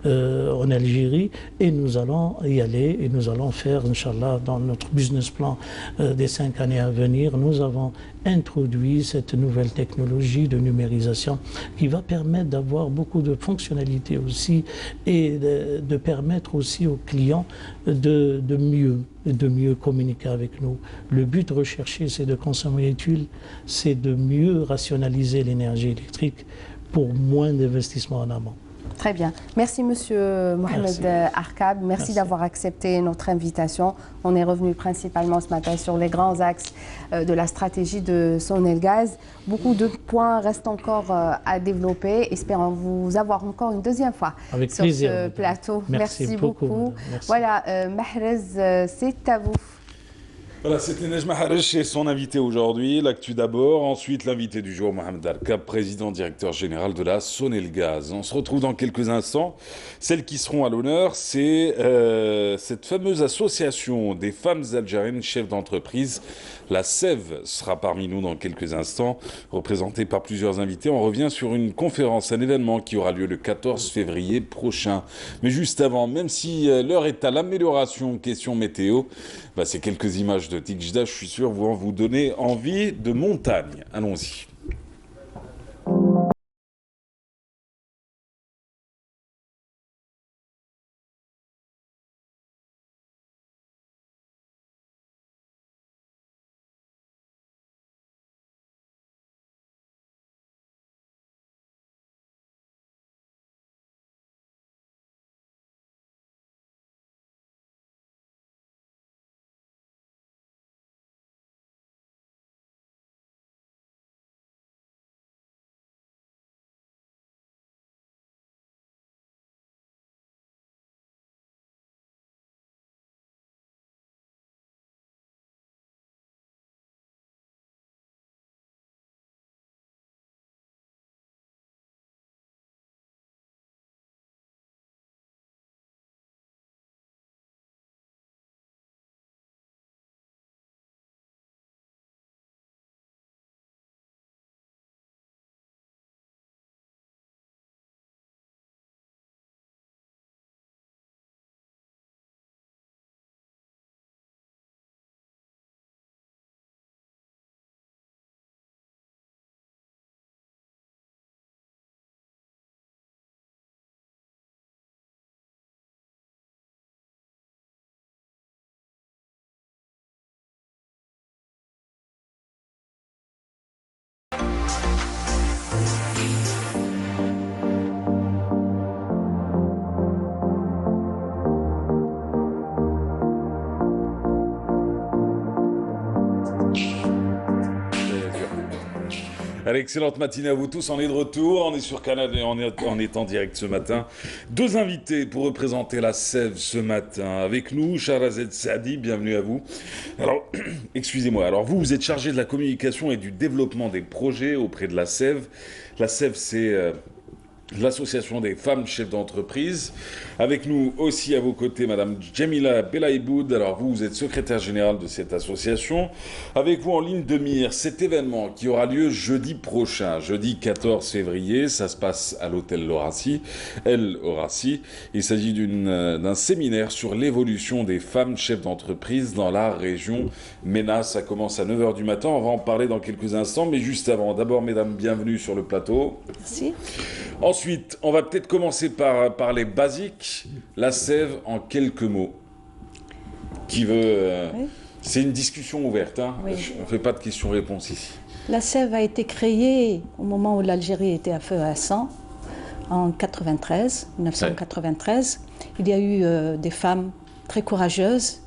en Algérie et nous allons y aller et nous allons faire, Inch'Allah, dans notre business plan des 5 années à venir, nous avons introduit cette nouvelle technologie de numérisation qui va permettre d'avoir beaucoup de fonctionnalités aussi et de permettre aussi aux clients de mieux communiquer avec nous. Le but recherché, c'est de consommer utile, c'est de mieux rationaliser l'énergie électrique pour moins d'investissement en amont. Très bien. Merci Monsieur Mohamed Arkab. Merci d'avoir accepté notre invitation. On est revenu principalement ce matin sur les grands axes de la stratégie de Sonelgaz. Beaucoup de points restent encore à développer. Espérons vous avoir encore une deuxième fois sur ce plateau. Merci beaucoup. Merci. Voilà, Mahrez, c'est à vous. Voilà, c'était Nejma Haresh et son invité aujourd'hui. L'actu d'abord, ensuite l'invité du jour, Mohamed Arkab, président directeur général de la Sonelgaz. On se retrouve dans quelques instants. Celles qui seront à l'honneur, c'est cette fameuse association des femmes algériennes chefs d'entreprise. La SEV sera parmi nous dans quelques instants, représentée par plusieurs invités. On revient sur une conférence, un événement qui aura lieu le 14 février prochain. Mais juste avant, même si l'heure est à l'amélioration, question météo, ces quelques images de Tigjda, je suis sûr, vont vous donner envie de montagne. Allons-y. Allez, excellente matinée à vous tous. On est de retour, on est sur Canal et on est en direct ce matin. Deux invités pour représenter la Sève ce matin. Avec nous, Shahrazed Saadi, bienvenue à vous. Alors, excusez-moi, alors vous êtes chargé de la communication et du développement des projets auprès de la Sève. La Sève, c'est l'association des femmes chefs d'entreprise. Avec nous aussi à vos côtés, Madame Djemila Belaïboud. Alors vous êtes secrétaire générale de cette association. Avec vous en ligne de mire, cet événement qui aura lieu jeudi prochain, jeudi 14 février. Ça se passe à l'hôtel L'Horacie, El Horacie. Il s'agit d'un séminaire sur l'évolution des femmes chefs d'entreprise dans la région MENA. Ça commence à 9h du matin. On va en parler dans quelques instants. Mais juste avant, d'abord, mesdames, bienvenue sur le plateau. Merci. Ensuite, on va peut-être commencer par les basiques. La Sève en quelques mots. Qui veut... Oui. C'est une discussion ouverte. Hein. Oui. On ne fait pas de questions-réponses ici. La Sève a été créée au moment où l'Algérie était à feu à sang, en 1993. Il y a eu des femmes très courageuses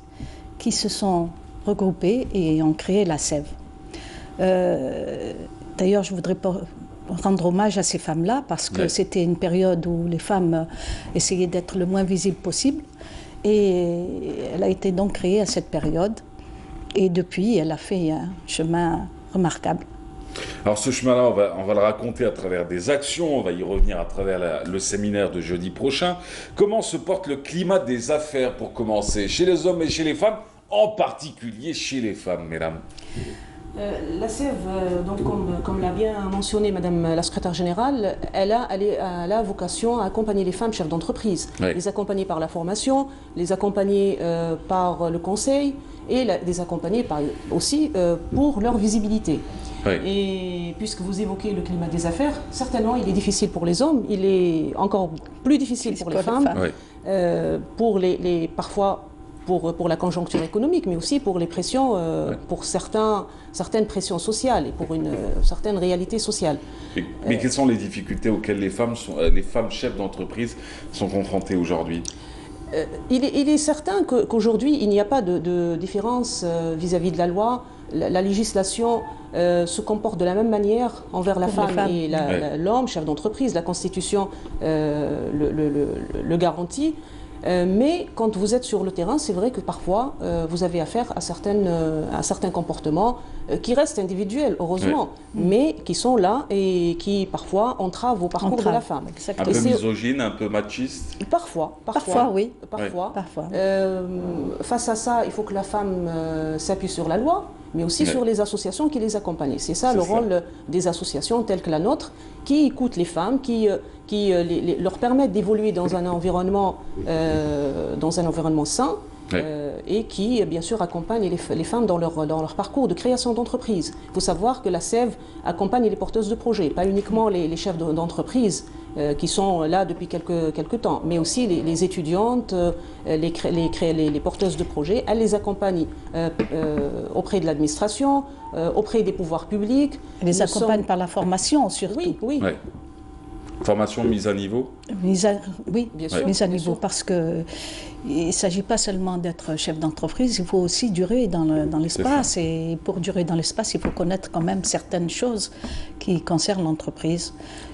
qui se sont regroupées et ont créé la Sève. D'ailleurs, je voudrais rendre hommage à ces femmes-là parce que c'était une période où les femmes essayaient d'être le moins visibles possible. Et elle a été donc créée à cette période. Et depuis, elle a fait un chemin remarquable. Alors ce chemin-là, on va le raconter à travers des actions, on va y revenir à travers le séminaire de jeudi prochain. Comment se porte le climat des affaires pour commencer, chez les hommes et chez les femmes, en particulier chez les femmes, mesdames? La Sève, donc comme l'a bien mentionné Madame la secrétaire générale, elle a vocation à accompagner les femmes chefs d'entreprise, les accompagner par la formation, les accompagner par le conseil et les accompagner aussi pour leur visibilité. Et puisque vous évoquez le climat des affaires, certainement il est difficile pour les hommes, il est encore plus difficile pour les femmes, pour parfois pour la conjoncture économique, mais aussi pour les pressions, pour certaines pressions sociales et pour une certaine réalité sociale. Mais quelles sont les difficultés auxquelles les femmes chefs d'entreprise sont confrontées aujourd'hui? Il est certain qu'aujourd'hui, il n'y a pas de différence vis-à-vis de la loi. La législation se comporte de la même manière envers la femme et l'homme, chef d'entreprise. La Constitution le garantit. Mais quand vous êtes sur le terrain, c'est vrai que parfois vous avez affaire à certains comportements qui restent individuels, heureusement, mais qui sont là et qui parfois entravent au parcours de la femme. Un peu misogyne, un peu machiste? Parfois, oui. Parfois. Face à ça, il faut que la femme s'appuie sur la loi, mais aussi sur les associations qui les accompagnent. C'est ça le rôle des associations telles que la nôtre, qui écoutent les femmes, qui leur permettent d'évoluer dans un environnement sain, et qui, bien sûr, accompagnent les femmes dans leur parcours de création d'entreprise. Il faut savoir que la Sève accompagne les porteuses de projets, pas uniquement les chefs d'entreprise qui sont là depuis quelques temps, mais aussi les étudiantes, les porteuses de projets. Elle les accompagne auprès de l'administration, auprès des pouvoirs publics. Elle les accompagne par la formation, surtout. Oui. Formation, mise à niveau? Bien sûr, mise à niveau, sûr. Parce qu'il ne s'agit pas seulement d'être chef d'entreprise, il faut aussi durer dans l'espace. Et pour durer dans l'espace, il faut connaître quand même certaines choses qui concernent l'entreprise.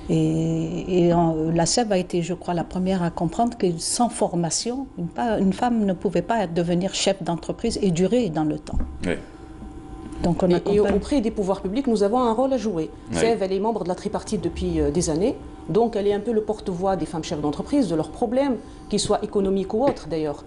Et la Sève a été, je crois, la première à comprendre que sans formation, une femme ne pouvait pas devenir chef d'entreprise et durer dans le temps. Oui. Donc et auprès des pouvoirs publics, nous avons un rôle à jouer. Sève, elle est membre de la tripartite depuis des années, donc elle est un peu le porte-voix des femmes chefs d'entreprise, de leurs problèmes, qu'ils soient économiques ou autres d'ailleurs.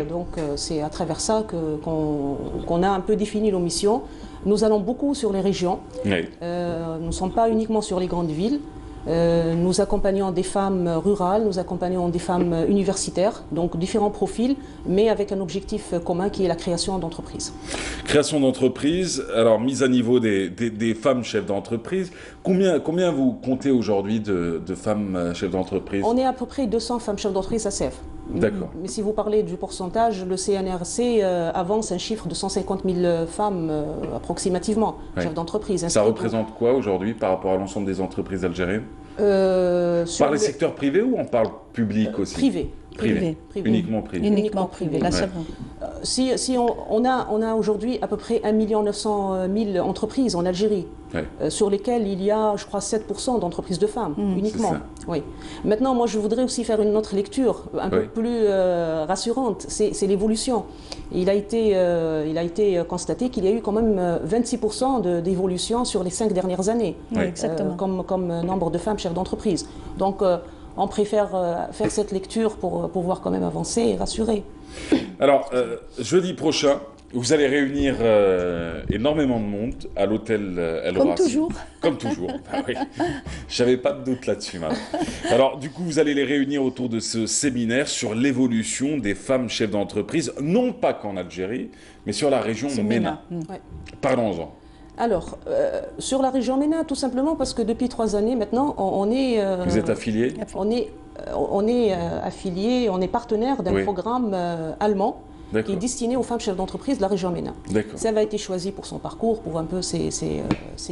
Donc c'est à travers ça qu'on a un peu défini nos missions. Nous allons beaucoup sur les régions, nous ne sommes pas uniquement sur les grandes villes. Nous accompagnons des femmes rurales, nous accompagnons des femmes universitaires, donc différents profils, mais avec un objectif commun qui est la création d'entreprises. Création d'entreprises, alors mise à niveau des femmes chefs d'entreprise. Combien vous comptez aujourd'hui de femmes chefs d'entreprise? On est à peu près 200 femmes chefs d'entreprise à Sève. D'accord. Mais si vous parlez du pourcentage, le CNRC avance un chiffre de 150 000 femmes approximativement, chefs d'entreprise. Ça représente quoi aujourd'hui par rapport à l'ensemble des entreprises algériennes? Par les secteurs privés ou on parle public aussi? Privé. Uniquement privé. Uniquement privé. Là, c'est bon. Si on a aujourd'hui à peu près 1 900 000 entreprises en Algérie, sur lesquelles il y a, je crois, 7% d'entreprises de femmes, uniquement. Oui. Maintenant, moi, je voudrais aussi faire une autre lecture, un peu plus rassurante, c'est l'évolution. Il a été constaté qu'il y a eu quand même 26% d'évolution sur les 5 dernières années, comme nombre de femmes chefs d'entreprise. Donc, on préfère faire cette lecture pour pouvoir quand même avancer et rassurer. Alors, jeudi prochain, vous allez réunir énormément de monde à l'hôtel El Comme Razi. toujours. Comme toujours. Ah oui. J'avais pas de doute là-dessus, madame. Alors, du coup, vous allez les réunir autour de ce séminaire sur l'évolution des femmes chefs d'entreprise, non pas qu'en Algérie, mais sur la région MENA. Parlons-en. Alors, sur la région MENA, tout simplement parce que depuis 3 années maintenant, on est... Vous êtes affilié? On est affilié, on est partenaire d'un programme allemand qui est destiné aux femmes chefs d'entreprise de la région MENA. Ça a été choisi pour son parcours, pour un peu ses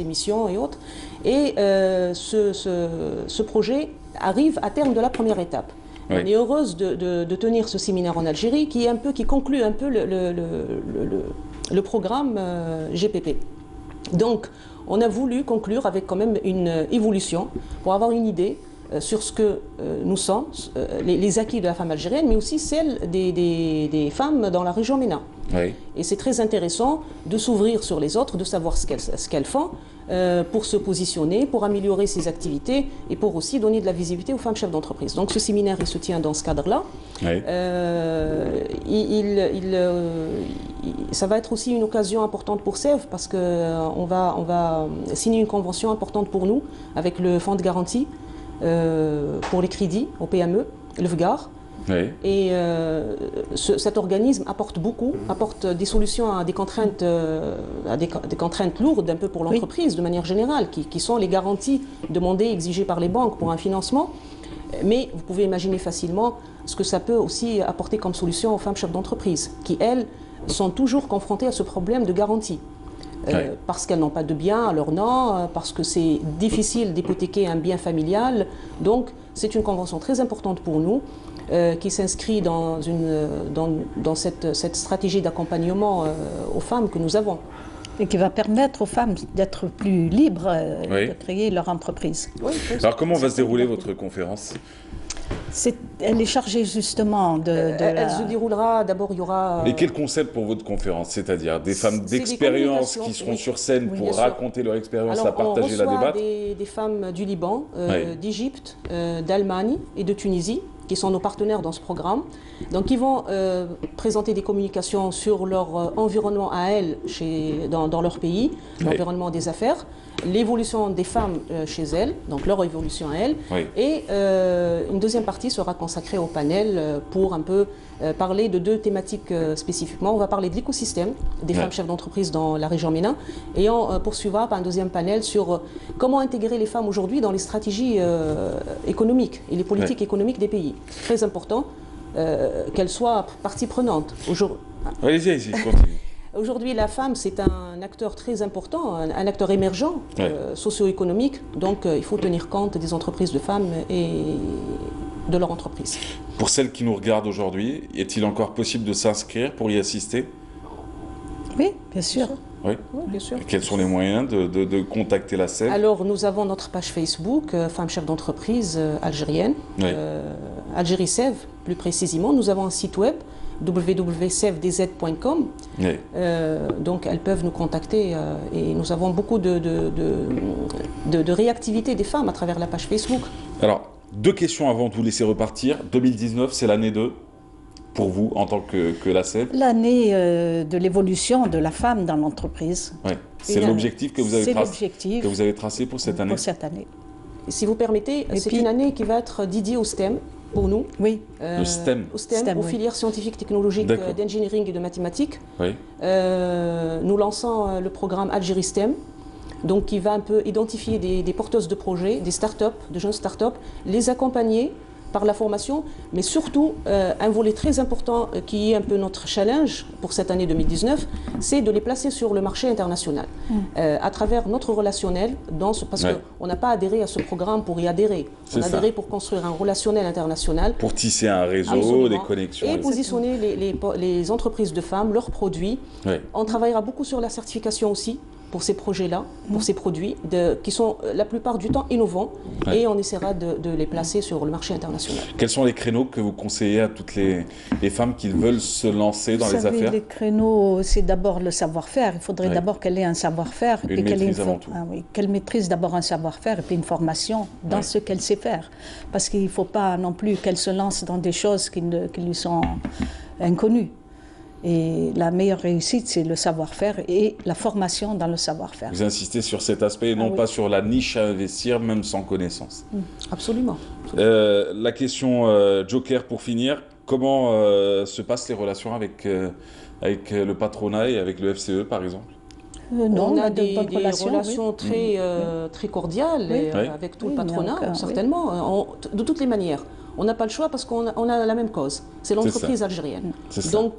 missions et autres. Et ce projet arrive à terme de la première étape. On est heureuse de tenir ce séminaire en Algérie qui conclut un peu le programme GPP. Donc, on a voulu conclure avec quand même une évolution pour avoir une idée sur ce que nous sommes, les acquis de la femme algérienne, mais aussi celle des femmes dans la région MENA. Et c'est très intéressant de s'ouvrir sur les autres, de savoir ce qu'elles font pour se positionner, pour améliorer ses activités et pour aussi donner de la visibilité aux femmes chefs d'entreprise. Donc ce séminaire, il se tient dans ce cadre-là. Ça va être aussi une occasion importante pour SEV parce qu'on va signer une convention importante pour nous avec le fonds de garantie pour les crédits aux PME, le FGAR. Et cet organisme apporte des solutions à des contraintes lourdes un peu pour l'entreprise de manière générale, qui sont les garanties demandées, exigées par les banques pour un financement. Mais vous pouvez imaginer facilement ce que ça peut aussi apporter comme solution aux femmes chefs d'entreprise, qui elles sont toujours confrontées à ce problème de garantie. Parce qu'elles n'ont pas de bien à leur nom, parce que c'est difficile d'hypothéquer un bien familial. Donc c'est une convention très importante pour nous, qui s'inscrit dans cette stratégie d'accompagnement aux femmes que nous avons. Et qui va permettre aux femmes d'être plus libres de créer leur entreprise. Alors comment va se dérouler votre conférence ? Elle est chargée justement Elle se déroulera, d'abord il y aura... Et quel concept pour votre conférence? C'est-à-dire des femmes d'expérience qui seront sur scène pour raconter leur expérience, à partager, la débattre? On reçoit des femmes du Liban, d'Égypte, d'Allemagne et de Tunisie, qui sont nos partenaires dans ce programme. Donc ils vont présenter des communications sur leur environnement à elles, dans leur pays, l'environnement des affaires, l'évolution des femmes chez elles, donc leur évolution à elles. Et une deuxième partie sera consacrée au panel pour un peu parler de 2 thématiques spécifiquement. On va parler de l'écosystème des femmes chefs d'entreprise dans la région MENA et on poursuivra par un deuxième panel sur comment intégrer les femmes aujourd'hui dans les stratégies économiques et les politiques économiques des pays. Très important qu'elles soient partie prenante. Allez-y, continue. Aujourd'hui, la femme, c'est un acteur très important, un acteur émergent, socio-économique. Donc, il faut tenir compte des entreprises de femmes et de leur entreprise. Pour celles qui nous regardent aujourd'hui, est-il encore possible de s'inscrire pour y assister? Oui, bien sûr. Oui, bien sûr. Et quels sont les moyens de contacter la SEV? Alors, nous avons notre page Facebook, Femmes chefs d'entreprise algérienne, Algérie SEV, plus précisément. Nous avons un site web, www.sevdz.com. Donc elles peuvent nous contacter et nous avons beaucoup de réactivité des femmes à travers la page Facebook. Alors, 2 questions avant de vous laisser repartir. 2019, c'est l'année pour vous en tant que la SEV? L'année de l'évolution de la femme dans l'entreprise. C'est l'objectif que vous avez tracé pour cette année? Pour cette année. Si vous permettez, c'est une année qui va être dédiée au STEM. Pour nous, le STEM, aux filières scientifiques, technologiques, d'engineering et de mathématiques. Nous lançons le programme Algérie STEM, donc qui va un peu identifier des porteuses de projets, des start-up, de jeunes start-up, les accompagner par la formation, mais surtout un volet très important qui est un peu notre challenge pour cette année 2019, c'est de les placer sur le marché international à travers notre relationnel, parce qu'on n'a pas adhéré à ce programme pour y adhérer. On a adhéré pour construire un relationnel international. Pour tisser un réseau, des connexions. Et positionner les entreprises de femmes, leurs produits. Oui. On travaillera beaucoup sur la certification aussi, pour ces projets-là, pour ces produits, qui sont la plupart du temps innovants, et on essaiera de les placer sur le marché international. Quels sont les créneaux que vous conseillez à toutes les femmes qui veulent se lancer dans les affaires? Les créneaux, c'est d'abord le savoir-faire. Il faudrait d'abord qu'elle ait un savoir-faire. Qu'elle maîtrise d'abord un savoir-faire et puis une formation dans ce qu'elle sait faire. Parce qu'il ne faut pas non plus qu'elle se lance dans des choses qui lui sont inconnues. Et la meilleure réussite, c'est le savoir-faire et la formation dans le savoir-faire. Vous insistez sur cet aspect et non pas sur la niche à investir, même sans connaissance. Absolument. La question Joker pour finir, comment se passent les relations avec le patronat et avec le FCE par exemple? On a des relations très cordiales avec tout le patronat, certainement, de toutes les manières. On n'a pas le choix parce qu'on a la même cause, c'est l'entreprise algérienne. Donc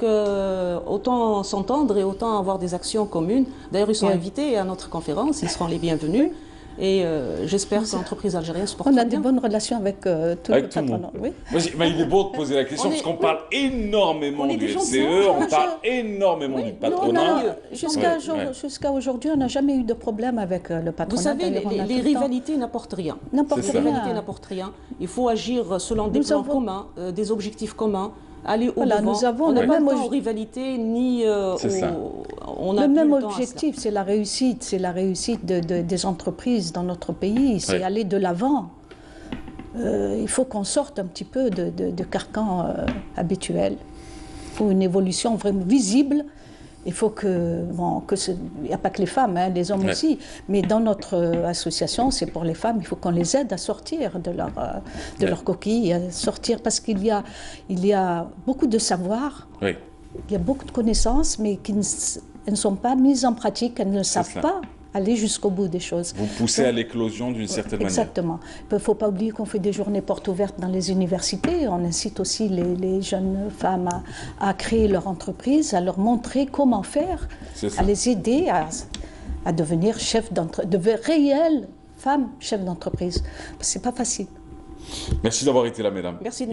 autant s'entendre et autant avoir des actions communes. D'ailleurs, ils sont invités à notre conférence, ils seront les bienvenus. Et j'espère que l'entreprise algérienne se porte bien. On a des bonnes relations avec tout le patronat. Oui. Mais il est beau de poser la question parce qu'on parle énormément du FCE, on parle énormément du patronat. Jusqu'à aujourd'hui, on n'a jamais eu de problème avec le patronat. Vous savez, les rivalités n'apportent rien. Les rivalités n'apportent rien. Il faut agir selon des plans communs, des objectifs communs. Aller au-devant. On n'a pas le temps aux rivalités, ni on a le même objectif, c'est la réussite des entreprises dans notre pays, c'est aller de l'avant. Il faut qu'on sorte un petit peu de carcan habituel. Il faut une évolution vraiment visible. Il faut il n'y a pas que les femmes, les hommes aussi, mais dans notre association, c'est pour les femmes, il faut qu'on les aide à sortir de leur coquille, à sortir, parce qu'il y a beaucoup de savoir, il y a beaucoup de connaissances, mais elles ne sont pas mises en pratique, elles ne savent pas aller jusqu'au bout des choses. Vous poussez à l'éclosion d'une certaine manière. Exactement. Il ne faut pas oublier qu'on fait des journées portes ouvertes dans les universités. On incite aussi les jeunes femmes à créer leur entreprise, à leur montrer comment faire, à les aider à devenir de réelles femmes chefs d'entreprise. Ce n'est pas facile. Merci d'avoir été là, mesdames. Merci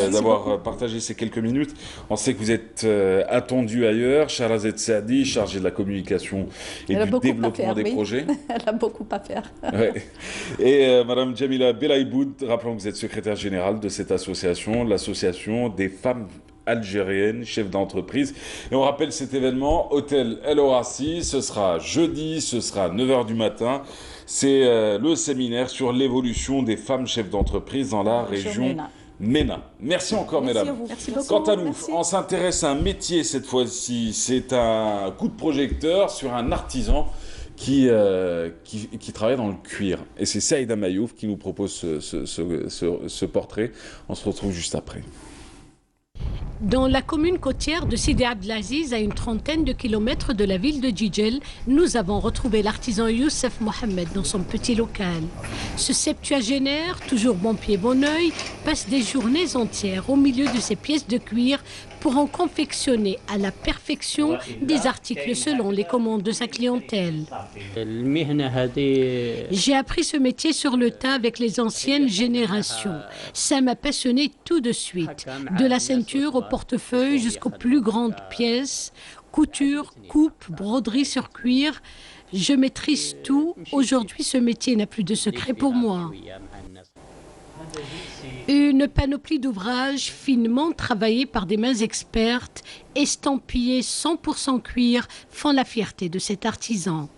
d'avoir partagé ces quelques minutes. On sait que vous êtes attendus ailleurs. Shahrazed Saadi, chargée de la communication et du développement des projets. Elle a beaucoup à faire. Et Madame Jamila Belaïboud, rappelons que vous êtes secrétaire générale de cette association, l'association des femmes algériennes, chefs d'entreprise. Et on rappelle cet événement, Hôtel El Orassi, ce sera jeudi, ce sera 9h du matin. C'est le séminaire sur l'évolution des femmes chefs d'entreprise dans la région MENA. Merci encore, mesdames. Merci beaucoup. Quant à nous, on s'intéresse à un métier cette fois-ci. C'est un coup de projecteur sur un artisan qui travaille dans le cuir. Et c'est Saïda Mayouf qui nous propose ce portrait. On se retrouve juste après. Dans la commune côtière de Sidi Abdelaziz, à une trentaine de kilomètres de la ville de Djidjel, nous avons retrouvé l'artisan Youssef Mohamed dans son petit local. Ce septuagénaire, toujours bon pied bon oeil, passe des journées entières au milieu de ses pièces de cuir pour en confectionner à la perfection des articles selon les commandes de sa clientèle. J'ai appris ce métier sur le tas avec les anciennes générations. Ça m'a passionné tout de suite. De la ceinture au portefeuille jusqu'aux plus grandes pièces, couture, coupe, broderie sur cuir. Je maîtrise tout. Aujourd'hui, ce métier n'a plus de secret pour moi. Une panoplie d'ouvrages finement travaillés par des mains expertes, estampillés 100% cuir, font la fierté de cet artisan.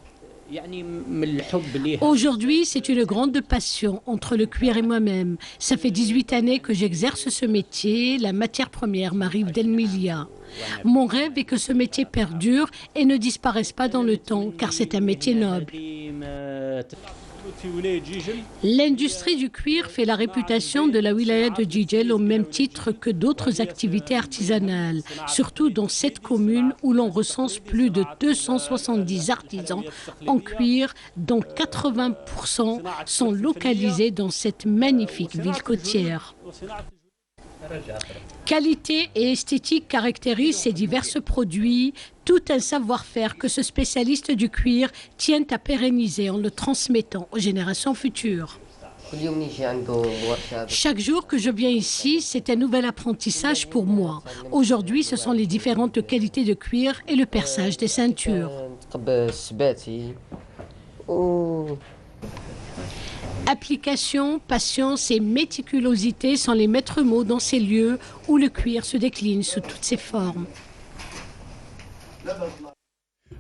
Aujourd'hui, c'est une grande passion entre le cuir et moi-même. Ça fait 18 années que j'exerce ce métier. La matière première m'arrive d'El-Milia. Mon rêve est que ce métier perdure et ne disparaisse pas dans le temps, car c'est un métier noble. L'industrie du cuir fait la réputation de la wilaya de Jijel au même titre que d'autres activités artisanales, surtout dans cette commune où l'on recense plus de 270 artisans en cuir, dont 80% sont localisés dans cette magnifique ville côtière. Qualité et esthétique caractérisent ces divers produits, tout un savoir-faire que ce spécialiste du cuir tient à pérenniser en le transmettant aux générations futures. Chaque jour que je viens ici, c'est un nouvel apprentissage pour moi. Aujourd'hui, ce sont les différentes qualités de cuir et le perçage des ceintures. Application, patience et méticulosité sont les maîtres mots dans ces lieux où le cuir se décline sous toutes ses formes.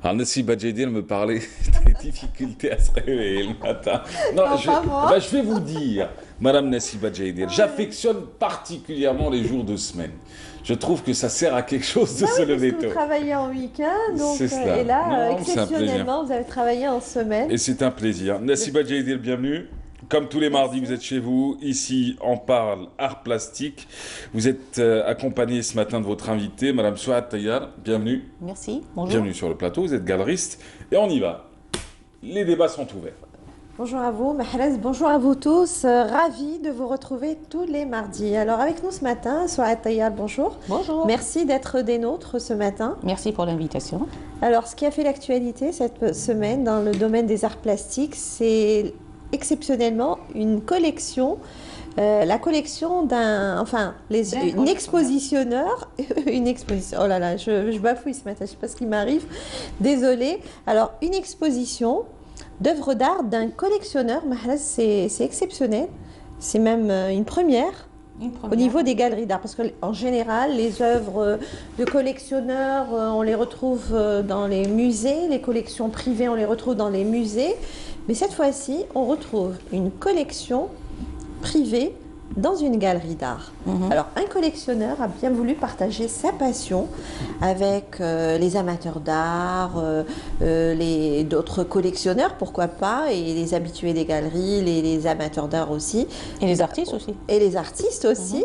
Alors Nessiba Jaidil me parlait des difficultés à se réveiller le matin. Non, je vais vous dire, Madame Nessiba Jaidil, j'affectionne particulièrement les jours de semaine. Je trouve que ça sert à quelque chose de se lever tôt. Vous travaillez en week-end, donc, et là, exceptionnellement, vous avez travaillé en semaine. Et c'est un plaisir. Nessiba Jaidil, bienvenue. Comme tous les mardis, vous êtes chez vous. Ici, on parle art plastique. Vous êtes accompagnée ce matin de votre invitée, Madame Souad Tayyar. Bienvenue. Merci, bonjour. Bienvenue sur le plateau. Vous êtes galeriste. Et on y va. Les débats sont ouverts. Bonjour à vous, Mahrez. Bonjour à vous tous. Ravi de vous retrouver tous les mardis. Alors, avec nous ce matin, Souad Tayyar, bonjour. Bonjour. Merci d'être des nôtres ce matin. Merci pour l'invitation. Alors, ce qui a fait l'actualité cette semaine dans le domaine des arts plastiques, c'est exceptionnellement une collection, la collection d'un, une expositionneur, une exposition, oh là là, je bafouille ce matin, je ne sais pas ce qui m'arrive, désolée. Alors, une exposition d'œuvres d'art d'un collectionneur, c'est exceptionnel, c'est même une première. Au niveau des galeries d'art, parce qu'en général, les œuvres de collectionneurs, on les retrouve dans les musées, les collections privées, on les retrouve dans les musées. Mais cette fois-ci, on retrouve une collection privée dans une galerie d'art. Alors, un collectionneur a bien voulu partager sa passion avec les amateurs d'art, d'autres collectionneurs, pourquoi pas, et les habitués des galeries, les amateurs d'art aussi. Et les artistes aussi. Et les artistes aussi.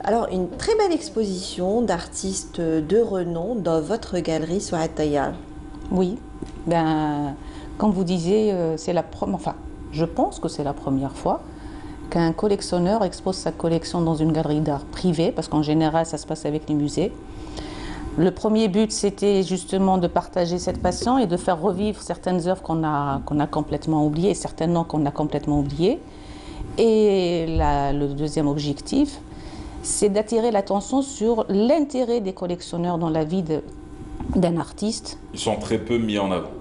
Alors, une très belle exposition d'artistes de renom dans votre galerie Souad Tayyar. Oui, comme vous disiez, c'est je pense que c'est la première fois qu'un collectionneur expose sa collection dans une galerie d'art privée, parce qu'en général, ça se passe avec les musées. Le premier but, c'était justement de partager cette passion et de faire revivre certaines œuvres qu'on a complètement oubliées, certains noms qu'on a complètement oubliés. Et le deuxième objectif, c'est d'attirer l'attention sur l'intérêt des collectionneurs dans la vie d'un artiste. Ils sont très peu mis en avant.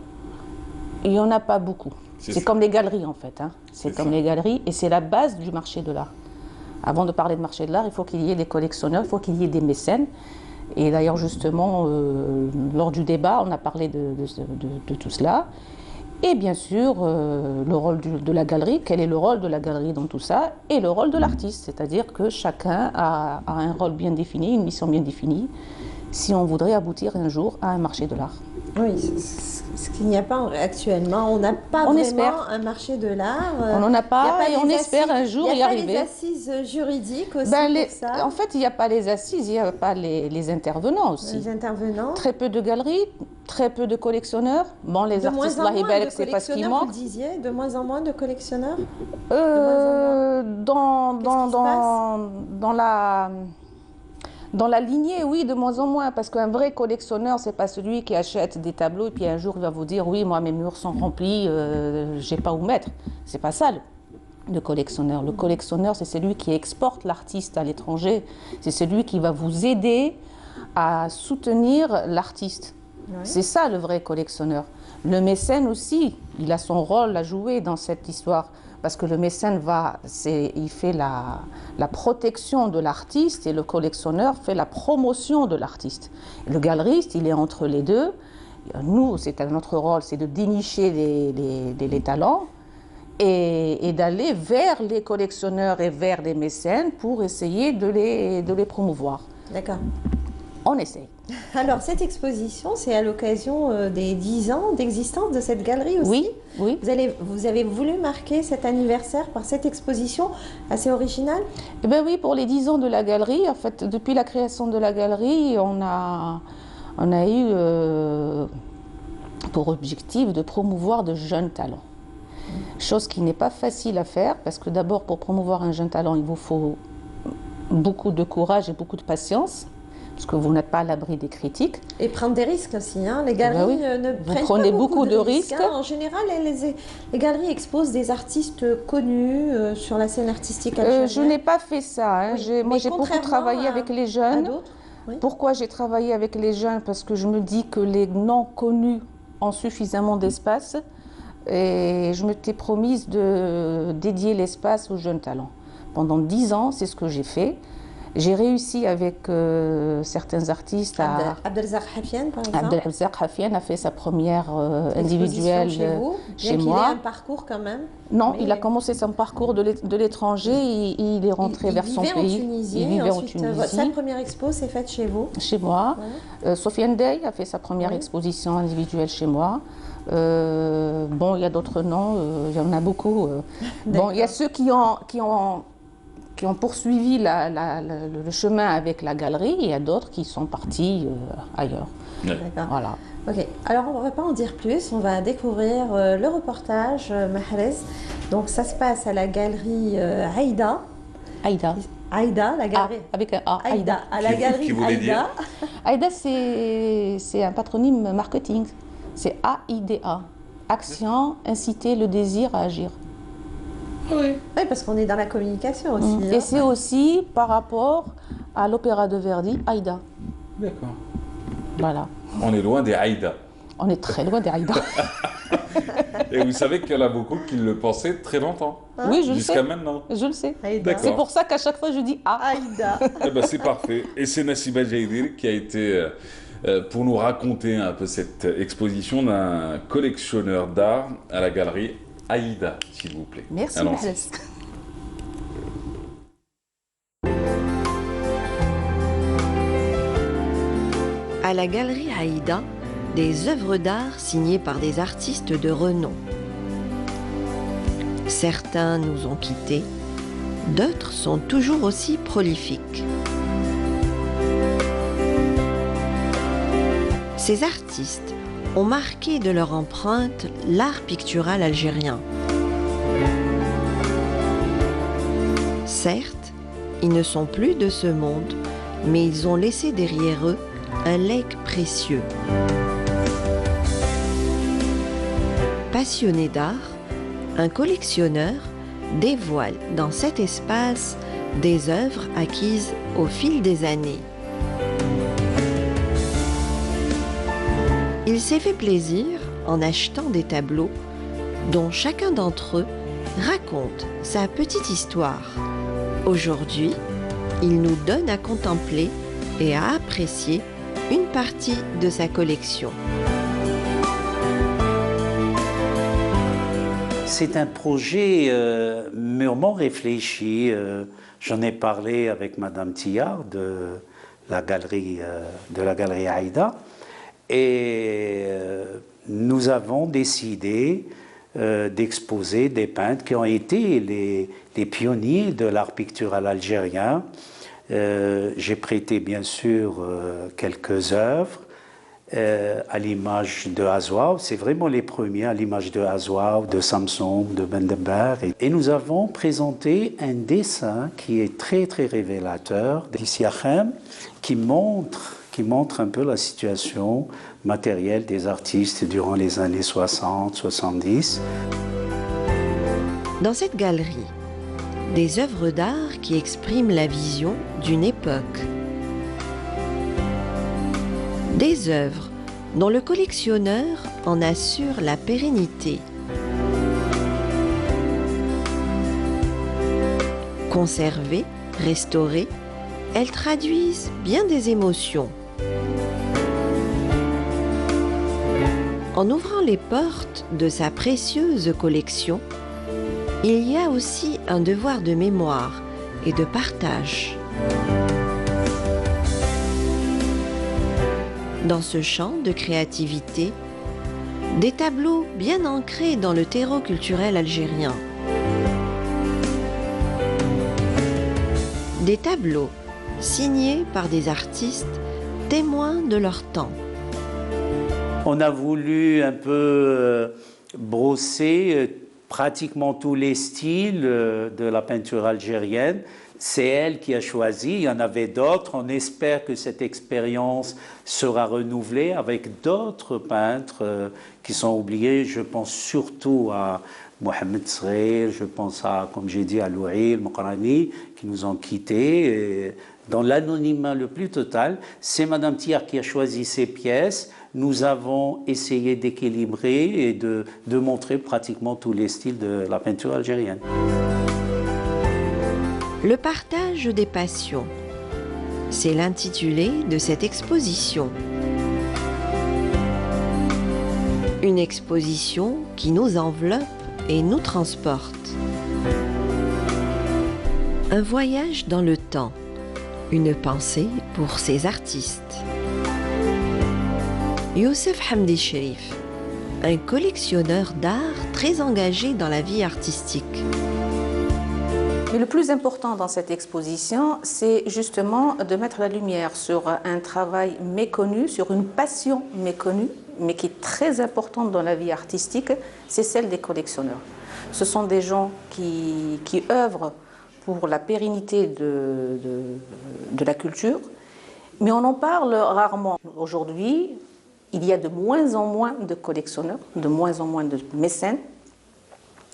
Il n'y en a pas beaucoup. C'est comme les galeries en fait. C'est comme les galeries et c'est la base du marché de l'art. Avant de parler de marché de l'art, il faut qu'il y ait des collectionneurs, il faut qu'il y ait des mécènes. Et d'ailleurs justement, lors du débat, on a parlé de tout cela. Et bien sûr, le rôle de la galerie, quel est le rôle de la galerie dans tout ça, et le rôle de l'artiste. C'est-à-dire que chacun a un rôle bien défini, une mission bien définie, si on voudrait aboutir un jour à un marché de l'art. Oui, ce qu'il n'y a pas actuellement. On n'a pas vraiment un marché de l'art. On n'en a pas et on espère un jour y arriver. Il n'y a pas les assises juridiques aussi pour ça. En fait, il n'y a pas les assises, il n'y a pas les intervenants aussi. Les intervenants. Très peu de galeries, très peu de collectionneurs. Bon, les artistes, c'est pas ce qui manque. Vous disiez, de moins en moins de collectionneurs Dans la lignée, oui, de moins en moins, parce qu'un vrai collectionneur, c'est pas celui qui achète des tableaux et puis un jour il va vous dire, oui, moi mes murs sont remplis, j'ai pas où mettre. C'est pas ça le collectionneur. Le collectionneur, c'est celui qui exporte l'artiste à l'étranger. C'est celui qui va vous aider à soutenir l'artiste. Ouais. C'est ça le vrai collectionneur. Le mécène aussi, il a son rôle à jouer dans cette histoire. Parce que le mécène il fait la protection de l'artiste et le collectionneur fait la promotion de l'artiste. Le galeriste, il est entre les deux. Nous, c'est notre rôle, c'est de dénicher les talents et d'aller vers les collectionneurs et vers les mécènes pour essayer de les promouvoir. D'accord. On essaye. Alors, cette exposition, c'est à l'occasion des 10 ans d'existence de cette galerie aussi. Oui, oui. Vous avez voulu marquer cet anniversaire par cette exposition assez originale? Eh bien oui, pour les 10 ans de la galerie, en fait, depuis la création de la galerie, on a eu pour objectif de promouvoir de jeunes talents. Chose qui n'est pas facile à faire, parce que d'abord, pour promouvoir un jeune talent, il vous faut beaucoup de courage et beaucoup de patience, parce que vous n'êtes pas à l'abri des critiques. Et prendre des risques aussi, hein. Les galeries ne prennent prenez pas beaucoup de risques. Hein. En général, les galeries exposent des artistes connus sur la scène artistique algérienne. Je n'ai pas fait ça. Hein. Oui. Moi, j'ai beaucoup travaillé avec les jeunes. Oui. Pourquoi j'ai travaillé avec les jeunes? Parce que je me dis que les non connus ont suffisamment d'espace. Et je m'étais promise de dédier l'espace aux jeunes talents. Pendant 10 ans, c'est ce que j'ai fait. J'ai réussi avec certains artistes à... Abdelrazak Hafian, par exemple. Abdelrazak Hafian a fait sa première individuelle chez moi. Il a un parcours quand même. Non, il a commencé son parcours de l'étranger et il est rentré vers son pays. Il vivait en Tunisie. Sa première expo s'est faite chez vous. Chez moi. Ouais. Sofiane Dey a fait sa première exposition individuelle chez moi. Bon, il y a d'autres noms, il y en a beaucoup. Bon, il y a ceux qui ont poursuivi le chemin avec la galerie, et il y a d'autres qui sont partis ailleurs. D'accord. Voilà. Ok, alors on ne va pas en dire plus, on va découvrir le reportage Mahrez. Donc ça se passe à la galerie Aïda. Aïda, la galerie. Avec un A. Aïda, à la galerie Aïda. Aïda, c'est un patronyme marketing. C'est AIDA. Action, inciter le désir à agir. Oui, parce qu'on est dans la communication aussi. Hein. Et c'est aussi par rapport à l'opéra de Verdi, Aïda. D'accord. Voilà. On est loin des Aïda. On est très loin des Aïda. Et vous savez qu'il y en a beaucoup qui le pensaient très longtemps. Hein? Oui, je le sais. Jusqu'à maintenant. Je le sais. Aïda. C'est pour ça qu'à chaque fois je dis Aïda. Eh ben, c'est parfait. Et c'est Nassiba Jaidir qui a été... pour nous raconter un peu cette exposition d'un collectionneur d'art à la galerie Aïda, s'il vous plaît. Merci, Mahrez. À la galerie Aïda, des œuvres d'art signées par des artistes de renom. Certains nous ont quittés, d'autres sont toujours aussi prolifiques. Ces artistes ont marqué de leur empreinte l'art pictural algérien. Certes, ils ne sont plus de ce monde, mais ils ont laissé derrière eux un legs précieux. Passionné d'art, un collectionneur dévoile dans cet espace des œuvres acquises au fil des années. Il s'est fait plaisir en achetant des tableaux dont chacun d'entre eux raconte sa petite histoire. Aujourd'hui, il nous donne à contempler et à apprécier une partie de sa collection. C'est un projet mûrement réfléchi. J'en ai parlé avec Madame Tillard de la galerie Aïda. Et nous avons décidé d'exposer des peintres qui ont été les pionniers de l'art pictural algérien. J'ai prêté bien sûr quelques œuvres à l'image de Azouaou. C'est vraiment les premiers à l'image de Azouaou, de Samson, de Bendeber. Et nous avons présenté un dessin qui est très très révélateur d'Issiachem, qui montre un peu la situation matérielle des artistes durant les années 60-70. Dans cette galerie, des œuvres d'art qui expriment la vision d'une époque. Des œuvres dont le collectionneur en assure la pérennité. Conservées, restaurées, elles traduisent bien des émotions. En ouvrant les portes de sa précieuse collection, il y a aussi un devoir de mémoire et de partage. Dans ce champ de créativité, des tableaux bien ancrés dans le terreau culturel algérien. Des tableaux signés par des artistes témoins de leur temps. On a voulu un peu brosser pratiquement tous les styles de la peinture algérienne. C'est elle qui a choisi, il y en avait d'autres. On espère que cette expérience sera renouvelée avec d'autres peintres qui sont oubliés. Je pense surtout à Mohamed Sghir, je pense à, comme j'ai dit, à Louil, Mokrani, qui nous ont quittés. Dans l'anonymat le plus total, c'est Madame Thiard qui a choisi ces pièces. Nous avons essayé d'équilibrer et de montrer pratiquement tous les styles de la peinture algérienne. Le partage des passions, c'est l'intitulé de cette exposition. Une exposition qui nous enveloppe et nous transporte. Un voyage dans le temps, une pensée pour ces artistes. Youssef Hamdi Cherif, un collectionneur d'art très engagé dans la vie artistique. Mais le plus important dans cette exposition, c'est justement de mettre la lumière sur un travail méconnu, sur une passion méconnue, mais qui est très importante dans la vie artistique, c'est celle des collectionneurs. Ce sont des gens qui œuvrent pour la pérennité de la culture, mais on en parle rarement. Aujourd'hui, il y a de moins en moins de collectionneurs, de moins en moins de mécènes.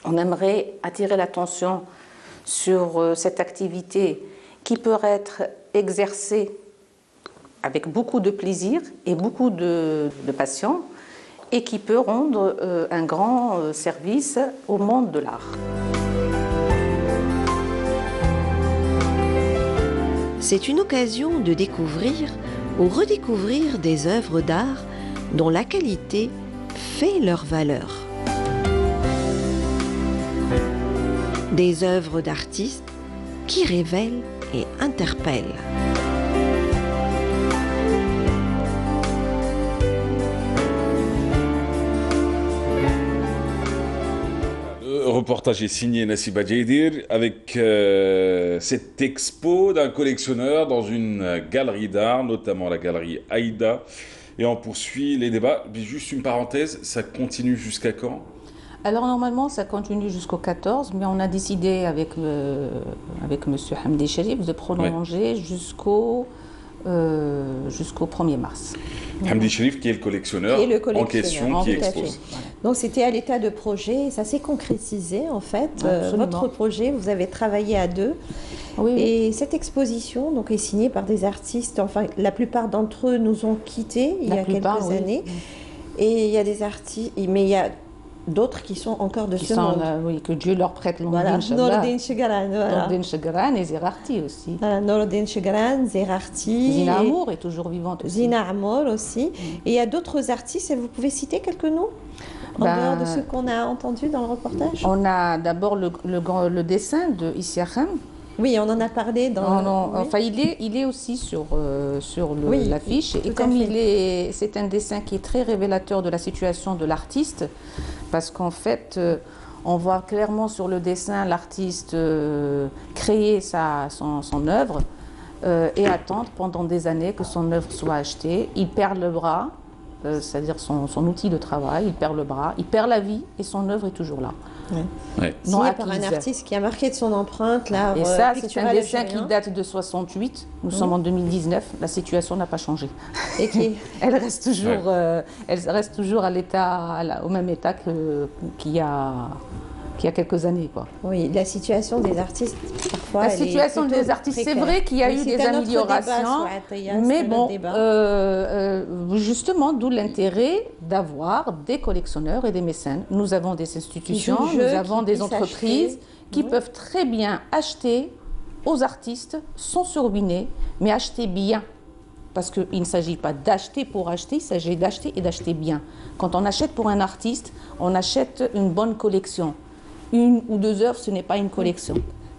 On aimerait attirer l'attention sur cette activité qui peut être exercée avec beaucoup de plaisir et beaucoup de passion et qui peut rendre un grand service au monde de l'art. C'est une occasion de découvrir ou redécouvrir des œuvres d'art dont la qualité fait leur valeur. Des œuvres d'artistes qui révèlent et interpellent. Le reportage est signé Nassiba Djaidir avec cette expo d'un collectionneur dans une galerie d'art, notamment la galerie Aïda. Et on poursuit les débats. Juste une parenthèse, ça continue jusqu'à quand ? Alors normalement, ça continue jusqu'au 14, mais on a décidé avec M. Hamdi Cherif de prolonger jusqu'au 1er mars. Hamdi Cherif qui est le collectionneur, en question, qui expose. Voilà. Donc c'était à l'état de projet, ça s'est concrétisé en fait. Votre projet, vous avez travaillé à deux. Oui, et cette exposition donc, est signée par des artistes, enfin la plupart d'entre eux nous ont quittés il y a quelques années. Et il y a des artistes, mais il y a d'autres qui sont encore de ce monde. Oui, que Dieu leur prête Voilà, Norodine Chegran. Norodine Chegran et Zerarti aussi. Norodine Chegran, Zerarti. Zina Amour est toujours vivante aussi. Zina Amour aussi. Et il y a d'autres artistes, et vous pouvez citer quelques noms en dehors de ceux qu'on a entendus dans le reportage? On a d'abord le dessin de Issa Khan. Oui, on en a parlé dans... Enfin, il est aussi sur l'affiche. Et comme c'est un dessin qui est très révélateur de la situation de l'artiste, parce qu'en fait, on voit clairement sur le dessin l'artiste créer son œuvre et attendre pendant des années que son œuvre soit achetée. Il perd le bras, c'est-à-dire son outil de travail, il perd le bras, il perd la vie et son œuvre est toujours là. Signé par un artiste qui a marqué de son empreinte l'art. Et ça, c'est un dessin qui date de 68. Nous sommes en 2019. La situation n'a pas changé. Et elle reste toujours à l'état, au même état qu'il y a quelques années, quoi. Oui, la situation des artistes, parfois. La situation des artistes, c'est vrai qu'il y a eu des améliorations, mais bon, justement, d'où l'intérêt d'avoir des collectionneurs et des mécènes. Nous avons des institutions, nous avons des entreprises qui peuvent très bien acheter aux artistes sans se ruiner, mais acheter bien. Parce qu'il ne s'agit pas d'acheter pour acheter, il s'agit d'acheter et d'acheter bien. Quand on achète pour un artiste, on achète une bonne collection. Une ou deux œuvres, ce n'est pas une collection.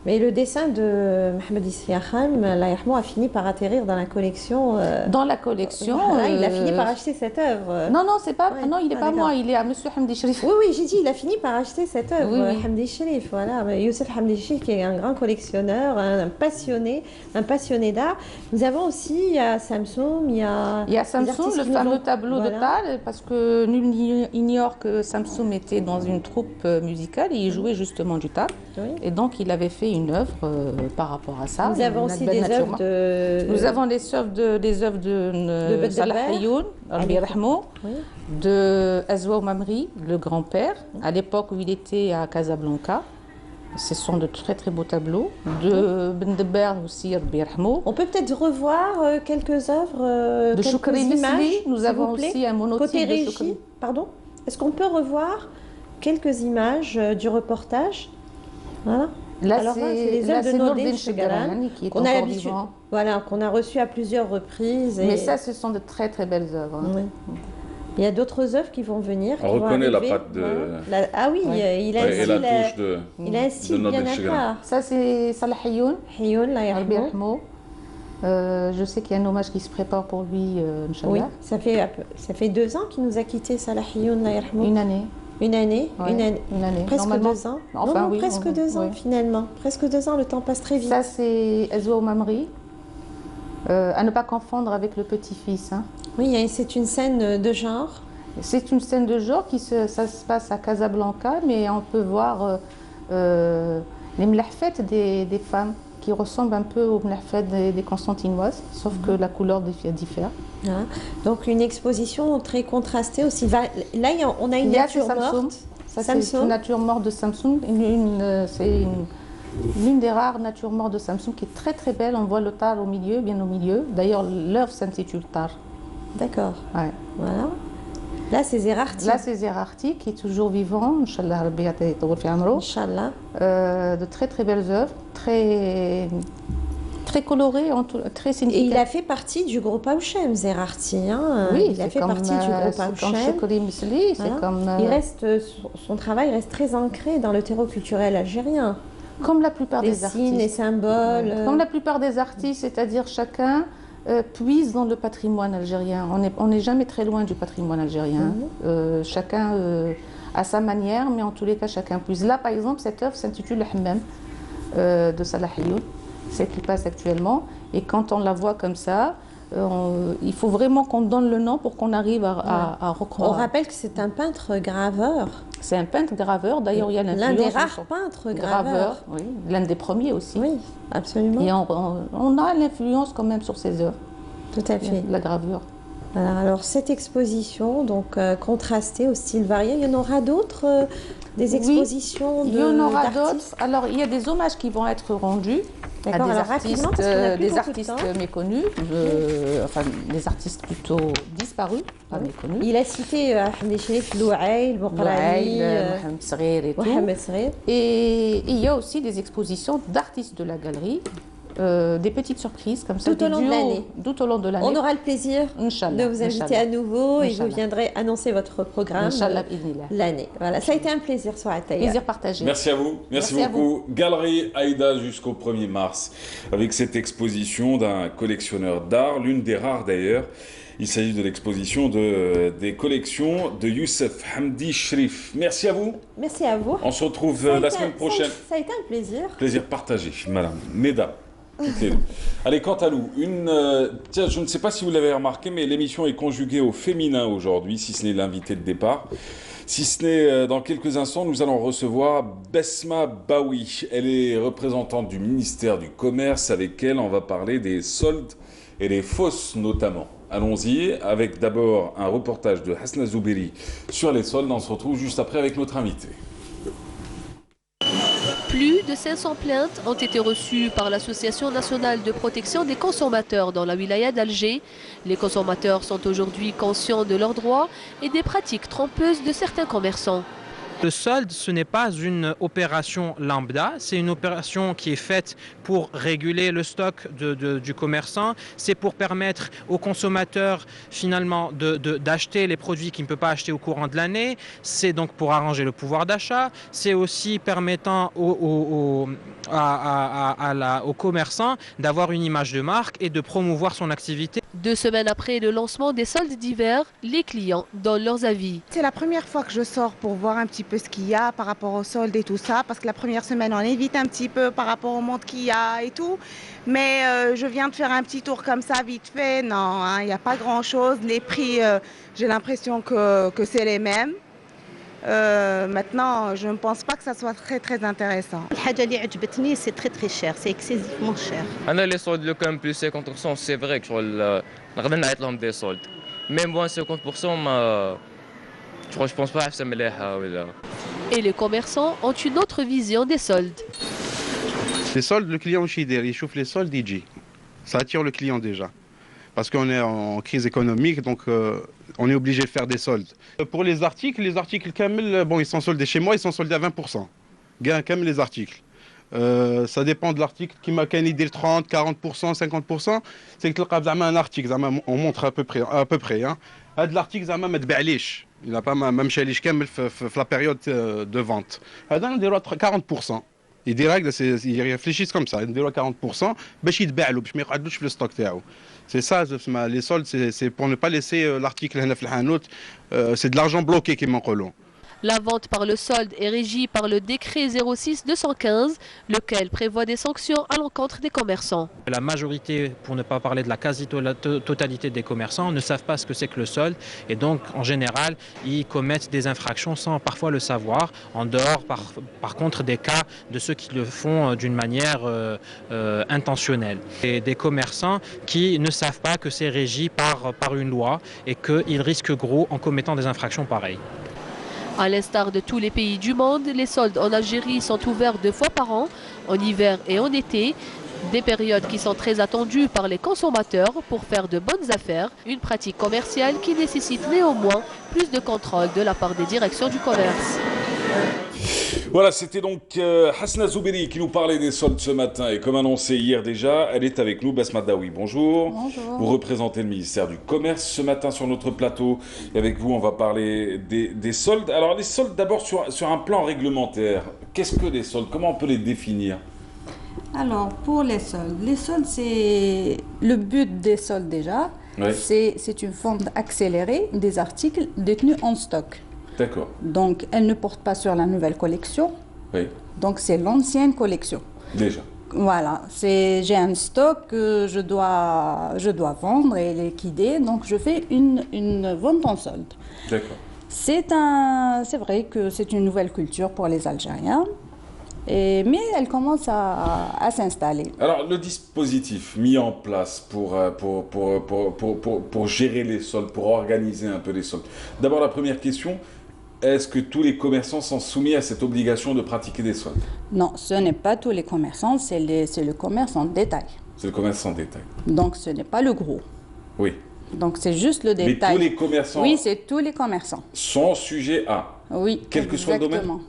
Mais le dessin de Mohamed Isriaham, a fini par atterrir dans la collection. Dans la collection. Il a fini par acheter cette œuvre. Non, non, c'est pas. Ouais. Non, il n'est pas moi. Il est à Monsieur Hamdi Cherif. Oui, oui, j'ai dit, il a fini par acheter cette œuvre. Oui, oui. Hamdi Cherif, voilà. Youssef Hamdi Cherif, qui est un grand collectionneur, un passionné d'art. Nous avons aussi, il y a Samsung, il y a Samsung, le fameux tableau de Tal, parce que nul n'ignore que Samsung était dans une troupe musicale et il jouait justement du Tal. Oui. Et donc, il avait fait une œuvre par rapport à ça. Nous avons aussi des œuvres de... Nous avons des œuvres de Salah Hayoun, de Azwa Mamri, le grand-père, à l'époque où il était à Casablanca. Ce sont de très très beaux tableaux. De Ben Deber aussi, on peut peut-être revoir quelques œuvres, de Choukri Misli. Nous avons aussi un monotype de Choukri. Pardon? Est-ce qu'on peut revoir quelques images du reportage? Voilà. Là, c'est les œuvres de Nordin Chegaran qui est encore vivant. Voilà, qu'on a reçu à plusieurs reprises. Mais ça, ce sont de très très belles œuvres. Hein. Oui. Il y a d'autres œuvres qui vont venir. On reconnaît la patte de... Ah oui, ouais. Il a et la touche de... Il a un style bien à part. Ça, c'est Salah Hayoun. Hayoun, la yarhamou. Je sais qu'il y a un hommage qui se prépare pour lui, Inch'Allah. Oui, ça fait 2 ans qu'il nous a quittés, Salah Hayoun, la yarhamou. Une année. Une année, ouais, une année. Presque 2 ans. Enfin, non, oui, presque 2 ans finalement. Presque 2 ans, le temps passe très vite. Ça, c'est Azwa Mamri. À ne pas confondre avec le petit-fils. Hein. Oui, c'est une scène de genre. C'est une scène de genre ça se passe à Casablanca, mais on peut voir les mlahfet des femmes qui ressemblent un peu aux mlahfet des Constantinoises, sauf que la couleur diffère. Ah, donc une exposition très contrastée aussi. Là, on a une nature morte. Ça, c'est une nature morte de Samsung. C'est l'une des rares natures mortes de Samsung qui est très très belle. On voit le tar au milieu, bien au milieu. D'ailleurs, l'œuvre s'intitule Tar. D'accord. Ouais. Voilà. Là, c'est Zerarti. Là, c'est Zerarti qui est toujours vivant. Inch'Allah, Inch'Allah. De très très belles œuvres, très colorées, très significatives. Et il a fait partie du groupe Hachem, Zerarti. Hein. Oui, il a fait partie du groupe Hachem. Son travail reste très ancré dans le terreau culturel algérien. Comme la plupart des artistes. Signes et symboles. Comme la plupart des artistes, c'est-à-dire chacun puise dans le patrimoine algérien. On n'est jamais très loin du patrimoine algérien. Chacun à sa manière, mais en tous les cas, chacun puise. Là, par exemple, cette œuvre s'intitule Le Hammam de Salah Hayoun, celle qui passe actuellement. Et quand on la voit comme ça, il faut vraiment qu'on donne le nom pour qu'on arrive à recroire. On rappelle que c'est un peintre graveur. C'est un peintre graveur. D'ailleurs, il y a l'un des rares peintres graveurs. Oui, l'un des premiers aussi. Oui, absolument. Et on a l'influence quand même sur ses œuvres. Tout à fait. La gravure. Voilà, alors cette exposition, donc contrastée au style varié, il y en aura d'autres, des expositions il y en aura d'autres. Alors, il y a des hommages qui vont être rendus à des artistes méconnus, enfin des artistes plutôt disparus, pas méconnus. Il a cité Hamdi Cherif, Louaïl, Bouqrani, Mohamed Sghir et tout. Et il y a aussi des expositions d'artistes de la galerie. Des petites surprises comme ça, tout au long de l'année. On aura le plaisir de vous inviter à nouveau et vous viendrez annoncer votre programme l'année. Voilà, ça a été un plaisir, Souad Taïa. Plaisir partagé. Merci à vous, merci beaucoup. Galerie Aïda jusqu'au 1er mars avec cette exposition d'un collectionneur d'art, l'une des rares d'ailleurs. Il s'agit de l'exposition des collections de Youssef Hamdi Cherif. Merci à vous. Merci à vous. On se retrouve la semaine prochaine. Ça a été un plaisir. Plaisir partagé, madame Neda. Allez, quant à nous, tiens, je ne sais pas si vous l'avez remarqué, mais l'émission est conjuguée au féminin aujourd'hui, si ce n'est l'invité de départ. Si ce n'est dans quelques instants, nous allons recevoir Besma Baoui. Elle est représentante du ministère du Commerce. Avec elle, on va parler des soldes et des fausses notamment. Allons-y, avec d'abord un reportage de Hasna Zouberi sur les soldes. On se retrouve juste après avec notre invité. Plus de 500 plaintes ont été reçues par l'Association nationale de protection des consommateurs dans la wilaya d'Alger. Les consommateurs sont aujourd'hui conscients de leurs droits et des pratiques trompeuses de certains commerçants. Le solde, ce n'est pas une opération lambda, c'est une opération qui est faite pour réguler le stock du commerçant, c'est pour permettre aux consommateurs finalement d'acheter les produits qu'il ne peut pas acheter au courant de l'année, c'est donc pour arranger le pouvoir d'achat, c'est aussi permettant aux commerçants d'avoir une image de marque et de promouvoir son activité. 2 semaines après le lancement des soldes d'hiver, les clients donnent leurs avis. C'est la première fois que je sors pour voir un petit peu ce qu'il y a par rapport aux soldes et tout ça, parce que la première semaine on évite un petit peu par rapport au monde qu'il y a et tout. Mais je viens de faire un petit tour comme ça vite fait, non, il n'y a pas grand chose. Les prix, j'ai l'impression que c'est les mêmes. Maintenant, je ne pense pas que ça soit très intéressant. C'est très cher, c'est excessivement cher. Les soldes, le quand plus 50%, c'est vrai que je vais des soldes. Même moins 50%, je pense pas que ça me l'est. Et les commerçants ont une autre vision des soldes. Les soldes, le client il chauffe les soldes, il dit. Ça attire le client déjà. Parce qu'on est en crise économique, donc on est obligé de faire des soldes. Pour les articles Kamel, bon, ils sont soldés chez moi, ils sont soldés à 20%. Gain Kamel les articles. Ça dépend de l'article qui m'a qu'un idée 30, 40%, 50%. C'est que un article, on montre à peu près. Hein. L'article, il n'a pas même chez la période de vente. On dit 40%. Ils réfléchissent comme ça, ils disent 40%, le stock. C'est ça, les soldes, c'est pour ne pas laisser l'article, c'est de l'argent bloqué qui manque. La vente par le solde est régie par le décret 06-215, lequel prévoit des sanctions à l'encontre des commerçants. La majorité, pour ne pas parler de la quasi-totalité des commerçants, ne savent pas ce que c'est que le solde et donc en général ils commettent des infractions sans parfois le savoir, en dehors par contre des cas de ceux qui le font d'une manière intentionnelle. Et des commerçants qui ne savent pas que c'est régi par une loi et qu'ils risquent gros en commettant des infractions pareilles. À l'instar de tous les pays du monde, les soldes en Algérie sont ouverts 2 fois par an, en hiver et en été. Des périodes qui sont très attendues par les consommateurs pour faire de bonnes affaires. Une pratique commerciale qui nécessite néanmoins plus de contrôle de la part des directions du commerce. Voilà, c'était donc Hasna Zouberi qui nous parlait des soldes ce matin. Et comme annoncé hier déjà, elle est avec nous, Basma Daoui. Bonjour. Bonjour. Vous représentez le ministère du Commerce ce matin sur notre plateau. Et avec vous, on va parler des soldes. Alors, les soldes, d'abord sur un plan réglementaire. Qu'est-ce que les soldes? Comment on peut les définir? Alors, pour les soldes, c'est le but des soldes déjà. Oui. C'est une vente accélérée des articles détenus en stock. D'accord. Donc, elle ne porte pas sur la nouvelle collection. Oui. Donc, c'est l'ancienne collection. Déjà. Voilà. J'ai un stock que je dois vendre et liquider. Donc, je fais une vente en solde. D'accord. C'est vrai que c'est une nouvelle culture pour les Algériens. Mais elle commence à s'installer. Alors, le dispositif mis en place pour gérer les soldes, pour organiser un peu les soldes. D'abord, la première question, est-ce que tous les commerçants sont soumis à cette obligation de pratiquer des soldes? Non, ce n'est pas tous les commerçants, c'est le commerce en détail. C'est le commerce en détail. Donc, ce n'est pas le gros. Oui. Donc, c'est juste le détail. Mais tous les commerçants... Oui, c'est tous les commerçants. Sont sujets à... Oui, quel que soit le domaine.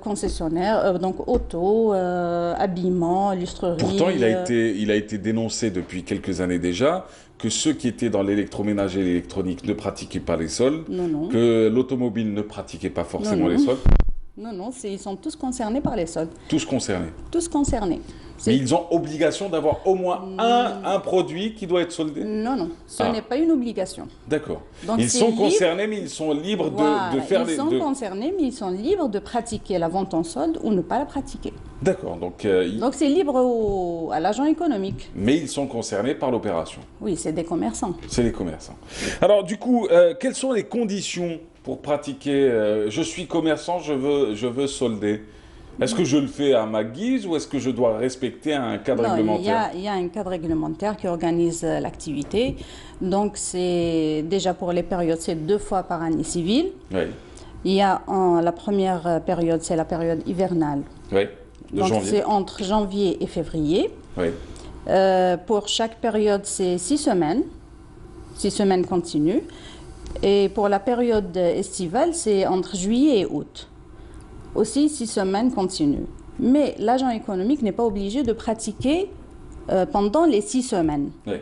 Concessionnaire, donc auto, habillement, lustrerie. Pourtant, il a été dénoncé depuis quelques années déjà que ceux qui étaient dans l'électroménager et l'électronique ne pratiquaient pas les soldes, que l'automobile ne pratiquait pas forcément les soldes. Non, ils sont tous concernés par les soldes. Tous concernés. Tous concernés. Mais ils ont obligation d'avoir au moins un produit qui doit être soldé? Non, ce n'est pas une obligation. D'accord. Ils sont concernés, mais ils sont libres de faire les... Ils sont concernés, mais ils sont libres de pratiquer la vente en solde ou ne pas la pratiquer. D'accord. Donc c'est libre à l'agent économique. Mais ils sont concernés par l'opération? Oui, c'est des commerçants. C'est des commerçants. Alors du coup, quelles sont les conditions pour pratiquer je suis commerçant, je veux solder? Est-ce que je le fais à ma guise ou est-ce que je dois respecter un cadre réglementaire? Il y a un cadre réglementaire qui organise l'activité. Donc, c'est déjà pour les périodes, c'est 2 fois par année civile. Oui. Il y a la première période, c'est la période hivernale. Oui, de donc, janvier. c'est entre janvier et février. Oui. Pour chaque période, c'est 6 semaines. 6 semaines continues. Et pour la période estivale, c'est entre juillet et août. Aussi 6 semaines continues. Mais l'agent économique n'est pas obligé de pratiquer pendant les 6 semaines. Oui.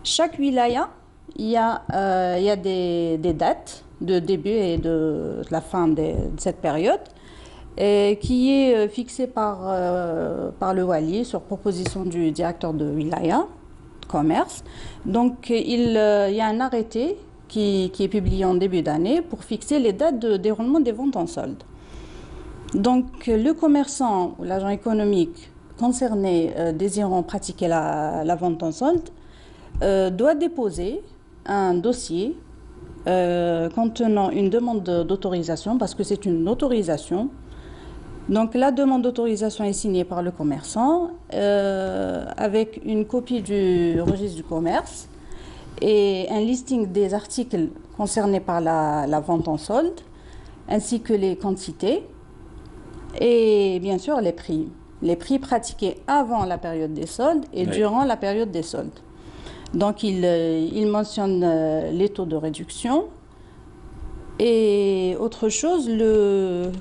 Chaque wilaya, il y a des dates de début et de la fin de cette période qui est fixée par le wali sur proposition du directeur de wilaya, commerce. Donc il y a un arrêté qui est publié en début d'année pour fixer les dates de déroulement des ventes en solde. Donc le commerçant ou l'agent économique concerné désirant pratiquer la vente en solde doit déposer un dossier contenant une demande d'autorisation, parce que c'est une autorisation. Donc la demande d'autorisation est signée par le commerçant avec une copie du registre du commerce et un listing des articles concernés par la vente en solde, ainsi que les quantités et bien sûr les prix. Les prix pratiqués avant la période des soldes et durant la période des soldes. Donc il mentionne les taux de réduction. Et autre chose,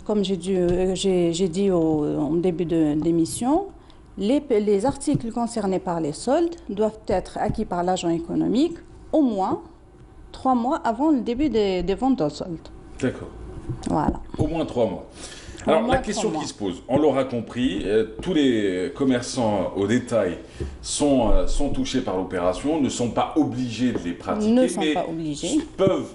comme j'ai dit en début d'émission, les articles concernés par les soldes doivent être acquis par l'agent économique au moins 3 mois avant le début des ventes en solde. D'accord. Voilà. Au moins 3 mois. Alors la question qui se pose, on l'aura compris, tous les commerçants au détail sont touchés par l'opération, ne sont pas obligés de les pratiquer, mais peuvent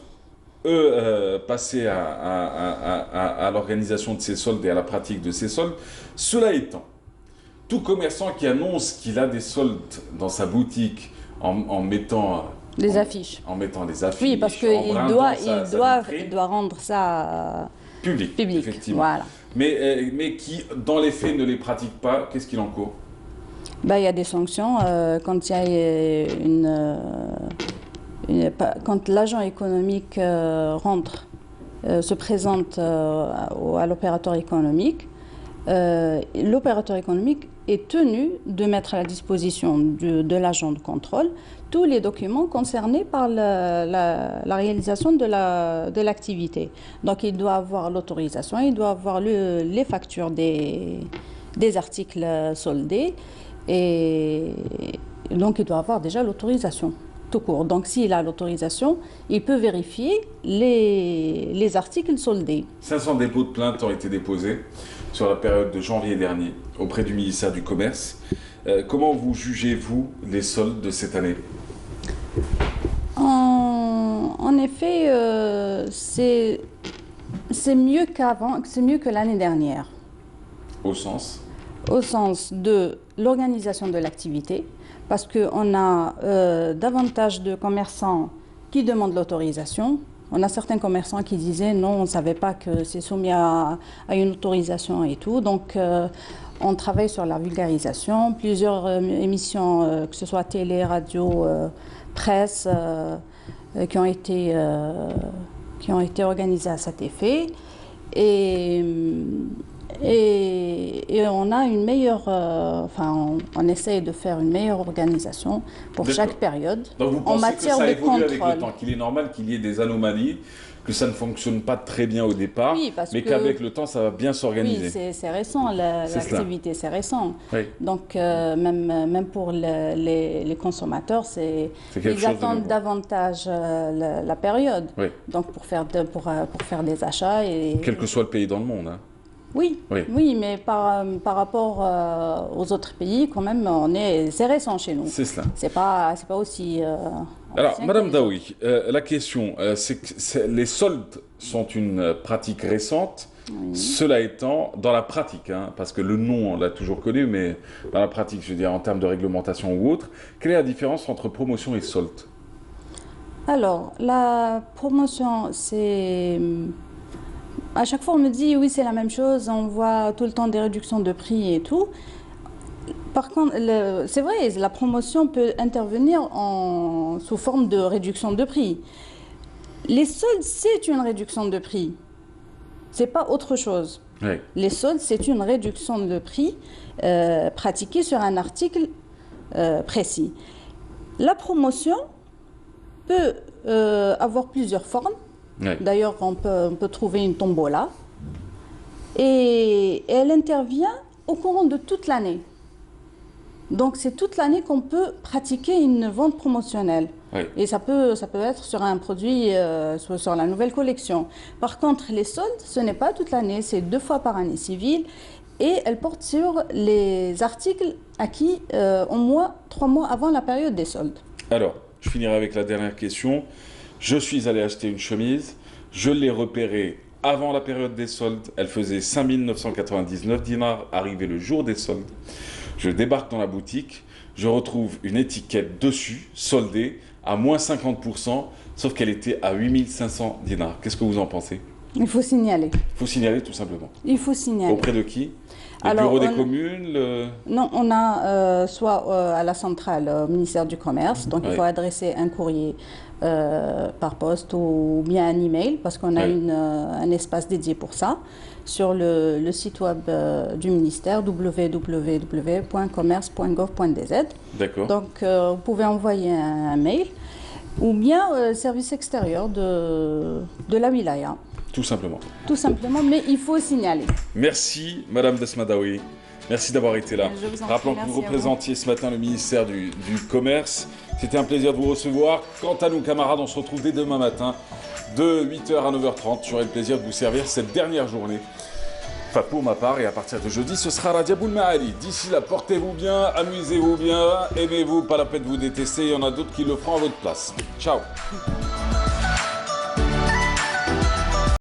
passer à l'organisation de ces soldes et à la pratique de ces soldes. Cela étant, tout commerçant qui annonce qu'il a des soldes dans sa boutique en mettant des affiches. En mettant des affiches. Oui, parce qu'il doit rendre ça public. Effectivement. Voilà. Mais qui, dans les faits, ne les pratique pas, qu'est-ce qu'il encourt? Il y a des sanctions quand il y a quand l'agent économique rentre, se présente à l'opérateur économique. L'opérateur économique est tenu de mettre à la disposition de l'agent de contrôle tous les documents concernés par la réalisation de l'activité. Donc il doit avoir l'autorisation, il doit avoir les factures des articles soldés et donc il doit avoir déjà l'autorisation tout court. Donc s'il a l'autorisation, il peut vérifier les articles soldés. 500 dépôts de plainte ont été déposés sur la période de janvier dernier auprès du ministère du Commerce. Comment vous jugez-vous les soldes de cette année? En effet, c'est mieux qu'avant, c'est mieux que l'année dernière. Au sens? Au sens de l'organisation de l'activité, parce qu'on a davantage de commerçants qui demandent l'autorisation. On a certains commerçants qui disaient non, on ne savait pas que c'est soumis à une autorisation et tout. Donc, on travaille sur la vulgarisation. Plusieurs émissions, que ce soit télé, radio, presse, qui ont été organisées à cet effet. Et on a une meilleure, on essaye de faire une meilleure organisation pour chaque période. Donc vous pensez en matière que ça évolue avec le temps, qu'il est normal qu'il y ait des anomalies, que ça ne fonctionne pas très bien au départ, mais qu'avec le temps ça va bien s'organiser. Oui, c'est récent, l'activité c'est récent. Oui. Donc même pour les consommateurs, ils attendent davantage la période. Oui. Donc pour faire des achats. Quel que soit le pays dans le monde. Hein. Oui, mais par rapport aux autres pays, quand même, c'est récent chez nous. C'est cela. C'est pas aussi. Alors, Madame Daoui, la question, c'est que les soldes sont une pratique récente. Oui. Cela étant, dans la pratique, parce que le nom, on l'a toujours connu, mais dans la pratique, je veux dire, en termes de réglementation ou autre, quelle est la différence entre promotion et solde? Alors, la promotion, c'est... À chaque fois, on me dit, oui, c'est la même chose, on voit tout le temps des réductions de prix et tout. Par contre, c'est vrai, la promotion peut intervenir sous forme de réduction de prix. Les soldes, c'est une réduction de prix. C'est pas autre chose. Oui. Les soldes, c'est une réduction de prix pratiquée sur un article précis. La promotion, peut avoir plusieurs formes. Ouais. D'ailleurs, on peut trouver une tombola. Et elle intervient au courant de toute l'année. Donc, c'est toute l'année qu'on peut pratiquer une vente promotionnelle. Oui. Et ça peut être sur un produit, sur la nouvelle collection. Par contre, les soldes, ce n'est pas toute l'année, c'est 2 fois par année civile. Et elle porte sur les articles acquis au moins 3 mois avant la période des soldes. Alors, je finirai avec la dernière question. Je suis allé acheter une chemise. Je l'ai repérée avant la période des soldes. Elle faisait 5 999 dinars, arrivé le jour des soldes. Je débarque dans la boutique. Je retrouve une étiquette dessus, soldée, à moins 50%, sauf qu'elle était à 8 500 dinars. Qu'est-ce que vous en pensez? Il faut signaler. Il faut signaler tout simplement. Il faut signaler. Auprès de qui? Les Alors, bureaux des communes Non, on a soit à la centrale, au ministère du Commerce, donc il faut adresser un courrier par poste ou bien un email, parce qu'on a un espace dédié pour ça, sur le site web du ministère, www.commerce.gov.dz. D'accord. Donc vous pouvez envoyer un mail, ou bien service extérieur de la wilaya. Tout simplement. Tout simplement, mais il faut signaler. Merci, Madame Desmadaoui. Merci d'avoir été là. Rappelons que vous représentiez ce matin le ministère du Commerce. C'était un plaisir de vous recevoir. Quant à nous, camarades, on se retrouve dès demain matin de 8h à 9h30. J'aurai le plaisir de vous servir cette dernière journée. Enfin, pour ma part, et à partir de jeudi, ce sera Radia Boul Maali. D'ici là, portez-vous bien, amusez-vous bien, aimez-vous, pas la peine de vous détester. Il y en a d'autres qui le feront à votre place. Ciao.